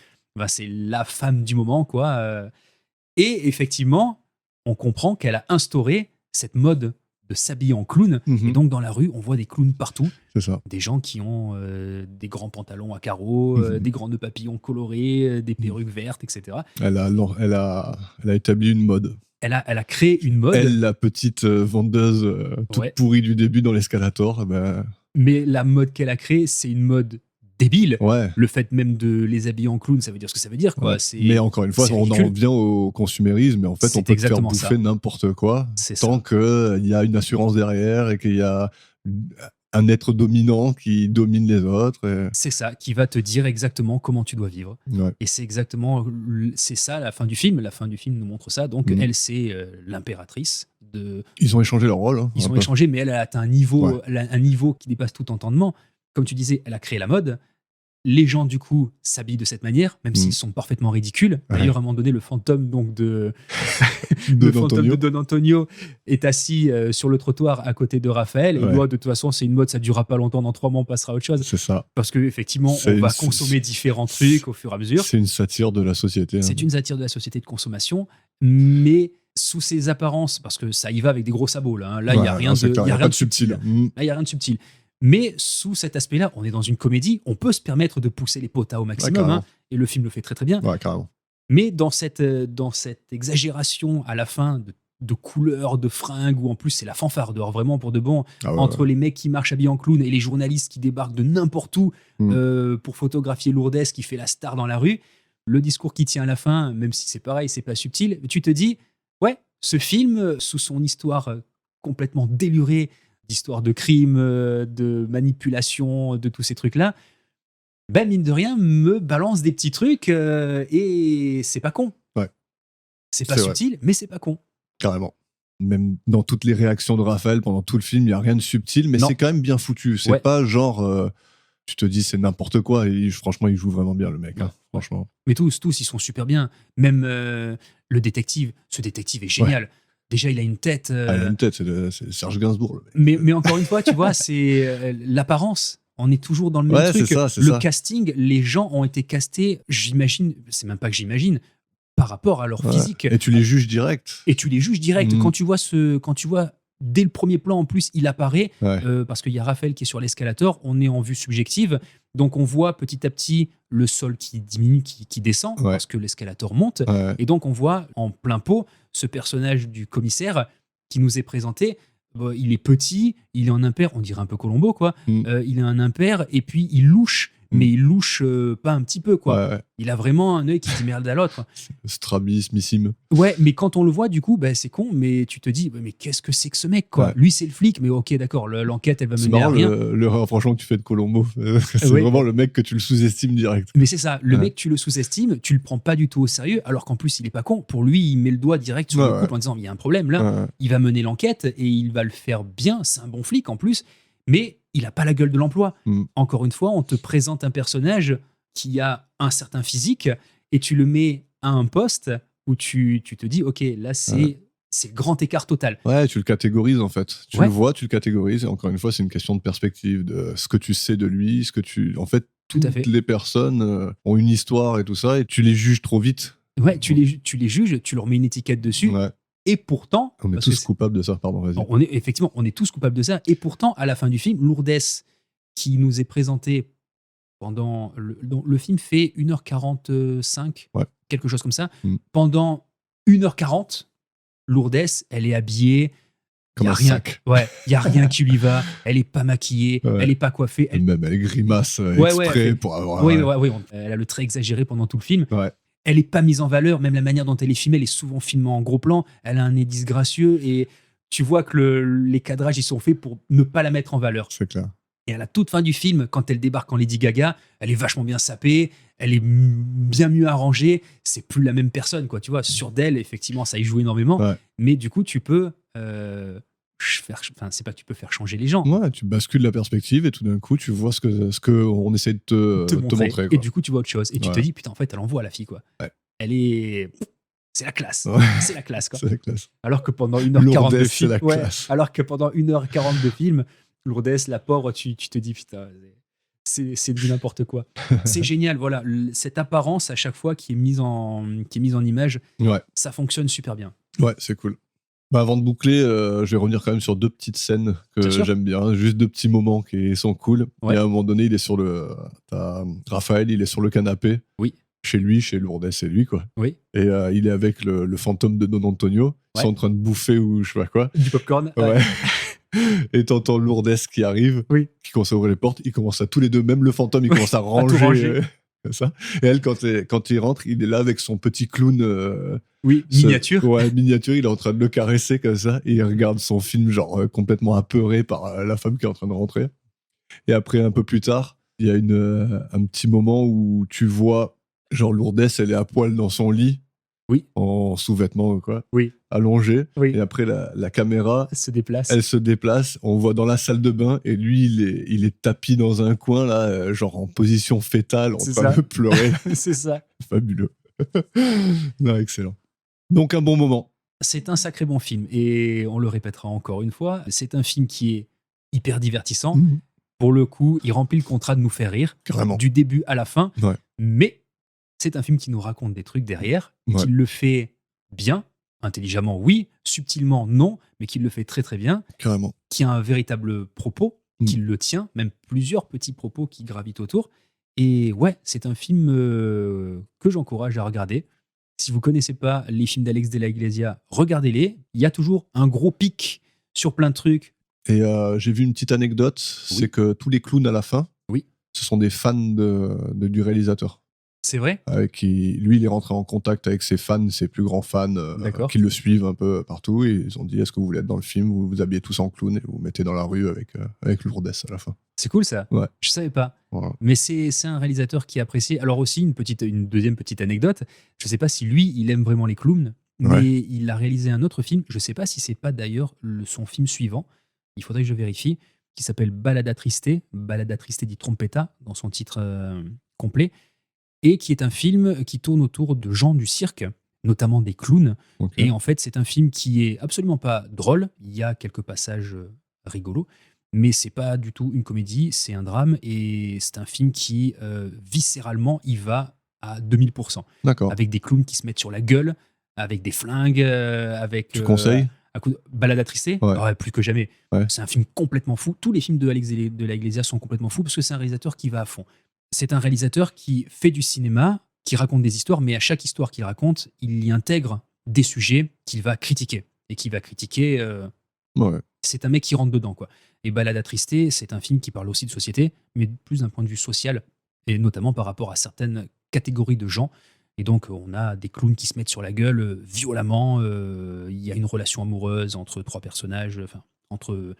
C'est la femme du moment, quoi. Et effectivement, on comprend qu'elle a instauré cette mode de s'habiller en clown. Et donc dans la rue, on voit des clowns partout. C'est ça. Des gens qui ont des grands pantalons à carreaux, des grands nœuds papillons colorés, des perruques vertes, etc. Elle a établi une mode. Elle a créé une mode. Elle, la petite vendeuse toute pourrie du début dans l'escalator. Mais la mode qu'elle a créée, c'est une mode débile. Le fait même de les habiller en clown, ça veut dire ce que ça veut dire, quoi. Mais encore une fois, on en revient au consumérisme. Mais en fait, on peut te faire bouffer n'importe quoi tant qu'il y a une assurance derrière et qu'il y a un être dominant qui domine les autres. C'est ça, qui va te dire exactement comment tu dois vivre. Et c'est ça la fin du film. La fin du film nous montre ça. Donc elle, c'est l'impératrice. Ils ont échangé leur rôle. Ils ont échangé, mais elle a atteint un niveau qui dépasse tout entendement. Comme tu disais, elle a créé la mode. Les gens, du coup, s'habillent de cette manière, même s'ils sont parfaitement ridicules. D'ailleurs, à un moment donné, le fantôme de Don Antonio est assis sur le trottoir à côté de Raphaël. Et de toute façon, c'est une mode, ça ne durera pas longtemps. Dans 3 mois, on passera à autre chose. C'est ça. Parce qu'effectivement, on va consommer différents trucs au fur et à mesure. C'est une satire de la société. C'est une satire de la société de consommation, mais sous ses apparences, parce que ça y va avec des gros sabots. Là, il n'y a rien de subtil. Là, il n'y a rien de subtil. Mais sous cet aspect-là, on est dans une comédie, on peut se permettre de pousser les potas au maximum, et le film le fait très très bien. Mais dans cette exagération à la fin de couleurs, de fringues, où en plus c'est la fanfare dehors, vraiment pour de bon, entre les mecs qui marchent habillés en clown et les journalistes qui débarquent de n'importe où pour photographier Lourdes qui fait la star dans la rue, le discours qui tient à la fin, même si c'est pareil, c'est pas subtil, tu te dis, ce film, sous son histoire complètement délurée, d'histoire de crime, de manipulation, de tous ces trucs-là, mine de rien, me balance des petits trucs et c'est pas con. C'est pas subtil, mais c'est pas con. Carrément. Même dans toutes les réactions de Raphaël pendant tout le film, il n'y a rien de subtil, mais c'est quand même bien foutu. C'est pas genre, tu te dis c'est n'importe quoi. Et franchement, il joue vraiment bien, le mec. Franchement. Mais tous, ils sont super bien. Même le détective, ce détective est génial. Déjà, il a une tête. Il a une tête, c'est Serge Gainsbourg. Mais encore une fois, tu vois, c'est l'apparence. On est toujours dans le même truc. Le casting, les gens ont été castés, j'imagine, c'est même pas que j'imagine, par rapport à leur physique. Et tu les juges direct. Quand tu vois dès le premier plan, en plus, il apparaît, parce qu'il y a Raphaël qui est sur l'escalator, on est en vue subjective, donc on voit petit à petit le sol qui diminue, qui descend, parce que l'escalator monte, et donc on voit en plein pot ce personnage du commissaire qui nous est présenté. Il est petit, il est en impair, on dirait un peu Colombo, quoi. Il est un impair, et puis il louche, mais il louche pas un petit peu, quoi. Il a vraiment un œil qui dit merde à l'autre. Strabismissime. Mais quand on le voit, du coup, c'est con, mais tu te dis, mais qu'est-ce que c'est que ce mec, quoi. Lui, c'est le flic, mais ok, d'accord, l'enquête, elle va mener à rien. Le rapprochement que tu fais de Colombo, c'est vraiment le mec que tu le sous-estimes direct. Mais c'est ça, le mec, tu le sous-estimes, tu le prends pas du tout au sérieux, alors qu'en plus, il est pas con. Pour lui, il met le doigt direct sur le couple en disant, il y a un problème là, il va mener l'enquête et il va le faire bien, c'est un bon flic en plus, mais il a pas la gueule de l'emploi. Encore une fois, on te présente un personnage qui a un certain physique et tu le mets à un poste où tu te dis, ok, là c'est le grand écart total. Tu le catégorises en fait. Tu le vois, tu le catégorises. Et encore une fois, c'est une question de perspective, de ce que tu sais de lui, En fait, toutes les personnes ont une histoire et tout ça, et tu les juges trop vite. Tu les juges, tu leur mets une étiquette dessus. Et pourtant... On est tous coupables de ça, pardon, vas-y. On est tous coupables de ça. Et pourtant, à la fin du film, Lourdes, qui nous est présenté pendant... Le film fait 1h45, quelque chose comme ça. Pendant 1h40, Lourdes, elle est habillée... Comme un sac. Il n'y a rien qui lui va. Elle n'est pas maquillée, elle n'est pas coiffée. Même elle grimace exprès pour avoir... Elle a le trait exagéré pendant tout le film. Elle n'est pas mise en valeur, même la manière dont elle est filmée, elle est souvent filmée en gros plan, elle a un nez disgracieux et tu vois que les cadrages ils sont faits pour ne pas la mettre en valeur. C'est clair. Et à la toute fin du film, quand elle débarque en Lady Gaga, elle est vachement bien sapée, elle est bien mieux arrangée, c'est plus la même personne, quoi, tu vois. Sur d'elle, effectivement, ça y joue énormément, mais du coup, tu peux c'est pas que tu peux faire changer les gens. Ouais, tu bascules la perspective et tout d'un coup, tu vois ce que on essaie de te montrer. Quoi. Et du coup, tu vois autre chose. Et tu te dis, putain, en fait, elle envoie la fille, quoi. Ouais. Elle est... C'est la classe. Ouais. C'est la classe, quoi. C'est la classe. Alors que pendant 1h40 de film... c'est la classe. Alors que pendant 1h40 de film, Lourdes, la pauvre, tu te dis, putain... C'est du n'importe quoi. C'est génial, voilà. Cette apparence, à chaque fois, qui est mise en image, ça fonctionne super bien. Ouais, c'est cool. Avant de boucler, je vais revenir quand même sur 2 petites scènes que j'aime bien. Juste 2 petits moments qui sont cool. Ouais. Et à un moment donné, il est sur Raphaël, il est sur le canapé. Oui. Chez lui, chez Lourdes, c'est lui, quoi. Oui. Et il est avec le fantôme de Don Antonio. Ils sont en train de bouffer ou je sais pas quoi. Du popcorn. Ouais. Et t'entends Lourdes qui arrive, qui commence à ouvrir les portes, ils commencent à tous les deux, même le fantôme, il commence à ranger. Ça. Et elle, quand il rentre, il est là avec son petit clown. Miniature. Miniature, il est en train de le caresser comme ça, et il regarde son film, genre complètement apeuré par la femme qui est en train de rentrer. Et après, un peu plus tard, il y a un petit moment où tu vois, genre Lourdes, elle est à poil dans son lit. Oui. En sous-vêtements, quoi. Oui. Allongée. Oui. Et après, la caméra... Elle se déplace. On voit dans la salle de bain. Et lui, il est tapis dans un coin, là, genre en position fétale, en train de pleurer. C'est ça. Fabuleux. Non, excellent. Donc, un bon moment. C'est un sacré bon film. Et on le répétera encore une fois. C'est un film qui est hyper divertissant. Mmh. Pour le coup, il remplit le contrat de nous faire rire. Carrément. Du début à la fin. Ouais. Mais... c'est un film qui nous raconte des trucs derrière, qui le fait bien, intelligemment oui, subtilement non, mais qui le fait très très bien. Carrément. Qui a un véritable propos, qui le tient, même plusieurs petits propos qui gravitent autour. Et ouais, c'est un film que j'encourage à regarder. Si vous connaissez pas les films d'Alex de la Iglesia, regardez-les. Il y a toujours un gros pic sur plein de trucs. Et j'ai vu une petite anecdote, c'est que tous les clowns à la fin, ce sont des fans du réalisateur. C'est vrai. Lui, il est rentré en contact avec ses fans, ses plus grands fans, qui le suivent un peu partout. Et ils ont dit, est-ce que vous voulez être dans le film? Vous vous habillez tous en clown et vous vous mettez dans la rue avec Lourdes à la fin. C'est cool, ça. Ouais. Je savais pas. Voilà. Mais c'est un réalisateur qui est apprécié. Alors aussi, une deuxième petite anecdote. Je sais pas si lui, il aime vraiment les clowns, mais il a réalisé un autre film. Je sais pas si c'est pas d'ailleurs son film suivant. Il faudrait que je vérifie. Qui s'appelle Balada Triste di Trompetta, dans son titre complet. Et qui est un film qui tourne autour de gens du cirque, notamment des clowns. Okay. Et en fait, c'est un film qui est absolument pas drôle. Il y a quelques passages rigolos, mais c'est pas du tout une comédie, c'est un drame. Et c'est un film qui, viscéralement, y va à 2000%. D'accord. Avec des clowns qui se mettent sur la gueule, avec des flingues, avec... Tu conseilles Balada Triste, plus que jamais. Ouais. C'est un film complètement fou. Tous les films de Alex de la Iglesia sont complètement fous parce que c'est un réalisateur qui va à fond. C'est un réalisateur qui fait du cinéma, qui raconte des histoires, mais à chaque histoire qu'il raconte, il y intègre des sujets qu'il va critiquer. Et qu'il va critiquer... C'est un mec qui rentre dedans, quoi. Et Balada Triste, c'est un film qui parle aussi de société, mais plus d'un point de vue social, et notamment par rapport à certaines catégories de gens. Et donc, on a des clowns qui se mettent sur la gueule violemment. Il y a une relation amoureuse entre 3 personnages, enfin, entre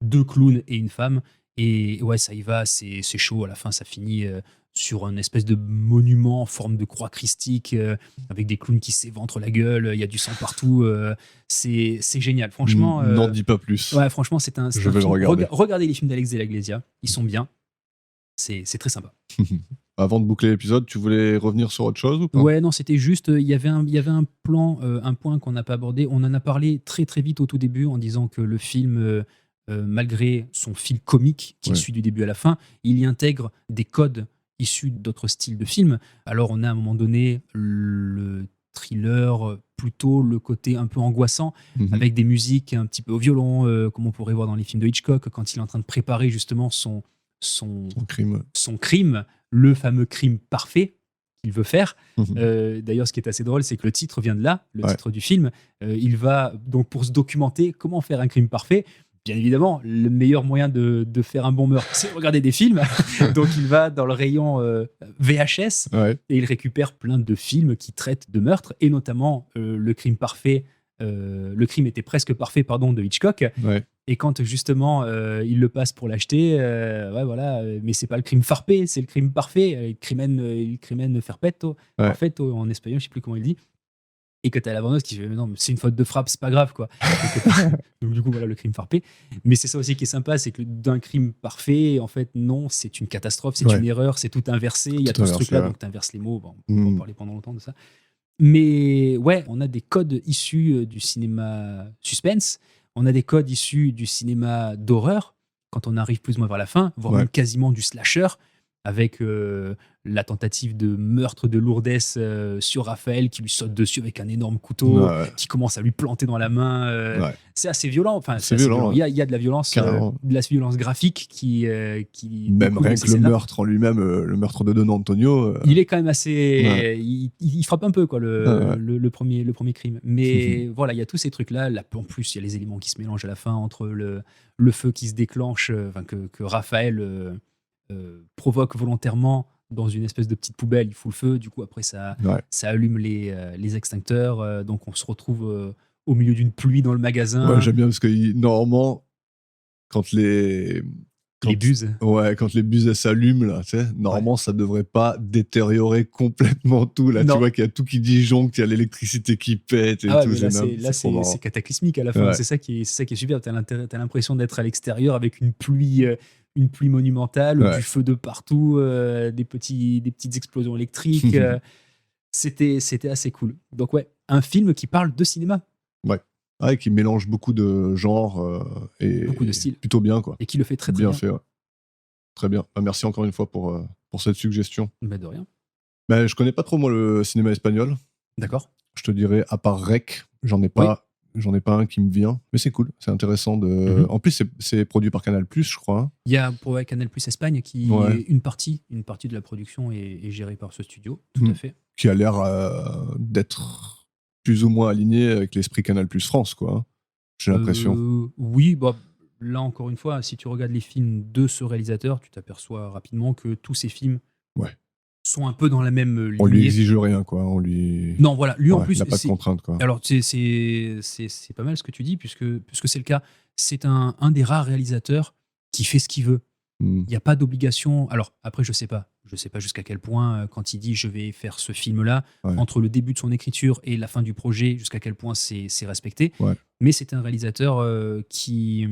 2 clowns et une femme. Et ouais, ça y va, c'est chaud. À la fin, ça finit sur une espèce de monument en forme de croix christique, avec des clowns qui s'éventrent la gueule. Il y a du sang partout. C'est génial. Franchement. N'en dis pas plus. Ouais, franchement, c'est un. Je vais le regarder. Regardez les films d'Alex de la Iglesia. Ils sont bien. C'est très sympa. Avant de boucler l'épisode, tu voulais revenir sur autre chose ou pas? Ouais, non, c'était juste, il y avait un plan, un point qu'on n'a pas abordé. On en a parlé très très vite au tout début en disant que le film, malgré son fil comique qu'il suit du début à la fin, il y intègre des codes issus d'autres styles de films. Alors on a à un moment donné le thriller, plutôt le côté un peu angoissant, avec des musiques un petit peu au violon, comme on pourrait voir dans les films de Hitchcock, quand il est en train de préparer justement son crime, le fameux crime parfait qu'il veut faire. D'ailleurs, ce qui est assez drôle, c'est que le titre vient de là, le titre du film. Il va donc, pour se documenter comment faire un crime parfait. Bien évidemment, le meilleur moyen de faire un bon meurtre, c'est de regarder des films. Donc, il va dans le rayon VHS et il récupère plein de films qui traitent de meurtre, et notamment le crime parfait. Le crime était presque parfait, de Hitchcock. Et quand justement il le passe pour l'acheter, mais c'est pas le crime farpé, c'est le crime parfait, il crimen perfetto, perfetto en espagnol, je sais plus comment il dit. et que t'as la vendeuse qui fait, mais non, mais c'est une faute de frappe, c'est pas grave, quoi. Donc du coup, voilà le crime parfait. Mais c'est ça aussi qui est sympa, c'est que d'un crime parfait, en fait, non, c'est une catastrophe, c'est une erreur, c'est tout inversé, il y a tout ce truc-là, donc t'inverses les mots, bon, on peut en parler pendant longtemps de ça. Mais ouais, on a des codes issus du cinéma suspense, on a des codes issus du cinéma d'horreur, quand on arrive plus ou moins vers la fin, voire même quasiment du slasher, avec la tentative de meurtre de Lourdes sur Raphaël qui lui saute dessus avec un énorme couteau, qui commence à lui planter dans la main. C'est assez violent. Enfin, c'est violent. Il y a de la violence, graphique qui même rien que le meurtre en lui-même, le meurtre de Don Antonio. Il est quand même assez. Il frappe un peu quoi le premier crime. Mais voilà, il y a tous ces trucs-là. En plus, il y a les éléments qui se mélangent à la fin entre le feu qui se déclenche, que Raphaël provoque volontairement dans une espèce de petite poubelle, il fout le feu, du coup après ça allume les extincteurs, donc on se retrouve au milieu d'une pluie dans le magasin. Ouais, j'aime bien parce que normalement quand les buses. Ouais, quand les buses s'allument là, tu sais, normalement ça devrait pas détériorer complètement tout là, tu vois qu'il y a tout qui disjoncte, il y a l'électricité qui pète et tout. Là c'est cataclysmique à la fin, c'est ça qui est super, t'as l'impression d'être à l'extérieur avec une pluie monumentale, du feu de partout, des petites explosions électriques. C'était assez cool. Donc un film qui parle de cinéma. Ouais, qui mélange beaucoup de genres et beaucoup de styles. Plutôt bien, quoi. Et qui le fait très bien. Bien fait, Très bien. Merci encore une fois pour cette suggestion. De rien. Je connais pas trop, moi, le cinéma espagnol. D'accord. Je te dirais, à part Rec, j'en ai pas un qui me vient. Mais c'est cool, c'est intéressant de... En plus, c'est produit par Canal+, je crois. Hein. Il y a pour Canal+ Espagne qui une partie de la production est gérée par ce studio, tout à fait. Qui a l'air d'être plus ou moins aligné avec l'esprit Canal+ France, quoi. Hein. J'ai l'impression. Oui, là encore une fois, si tu regardes les films de ce réalisateur, tu t'aperçois rapidement que tous ces films sont un peu dans la même lignée. On lui exige rien, quoi. Non, voilà, lui en plus, il n'a pas de contraintes, quoi. Alors c'est pas mal ce que tu dis, puisque c'est le cas. C'est un des rares réalisateurs qui fait ce qu'il veut. Il n'y a pas d'obligation. Alors après, je sais pas jusqu'à quel point, quand il dit je vais faire ce film-là, entre le début de son écriture et la fin du projet, jusqu'à quel point c'est respecté. Mais c'est un réalisateur qui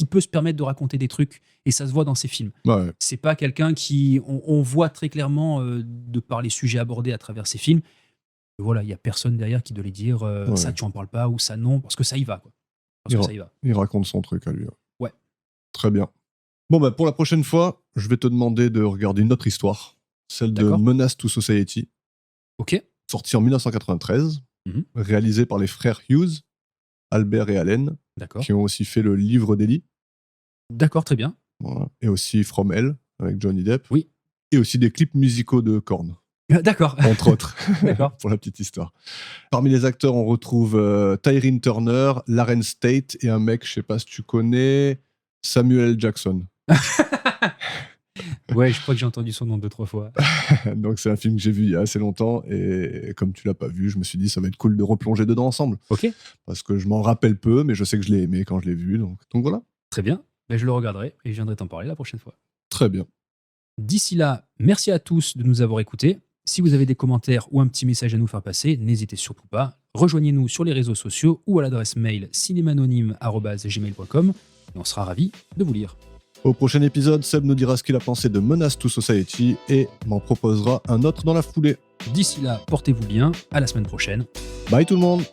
peut se permettre de raconter des trucs, et ça se voit dans ses films. C'est pas quelqu'un qui... On voit très clairement, de par les sujets abordés à travers ses films, voilà, il n'y a personne derrière qui doit lui dire ça tu en parles pas, ou ça non, parce que ça y va, quoi. Il raconte son truc à lui. Ouais. Très bien. Bon, pour la prochaine fois, je vais te demander de regarder une autre histoire, celle de Menace to Society. Ok. Sortie en 1993, réalisée par les frères Hughes, Albert et Allen, qui ont aussi fait le Livre d'Eli. D'accord, très bien. Voilà. Et aussi From Hell, avec Johnny Depp. Oui. Et aussi des clips musicaux de Korn. D'accord. Entre autres. D'accord. Pour la petite histoire. Parmi les acteurs, on retrouve Tyrene Turner, Larenz Tate et un mec, je sais pas si tu connais, Samuel L. Jackson. Ouais, je crois que j'ai entendu son nom 2-3 fois. Donc c'est un film que j'ai vu il y a assez longtemps, et comme tu l'as pas vu, je me suis dit ça va être cool de replonger dedans ensemble. Ok. Parce que je m'en rappelle peu, mais je sais que je l'ai aimé quand je l'ai vu, donc voilà. Très bien. Je le regarderai et je viendrai t'en parler la prochaine fois. Très bien. D'ici là, merci à tous de nous avoir écoutés. Si vous avez des commentaires ou un petit message à nous faire passer, n'hésitez surtout pas. Rejoignez-nous sur les réseaux sociaux ou à l'adresse mail cinémanonyme@gmail.com et on sera ravis de vous lire. Au prochain épisode, Seb nous dira ce qu'il a pensé de Menace to Society et m'en proposera un autre dans la foulée. D'ici là, portez-vous bien, à la semaine prochaine. Bye tout le monde.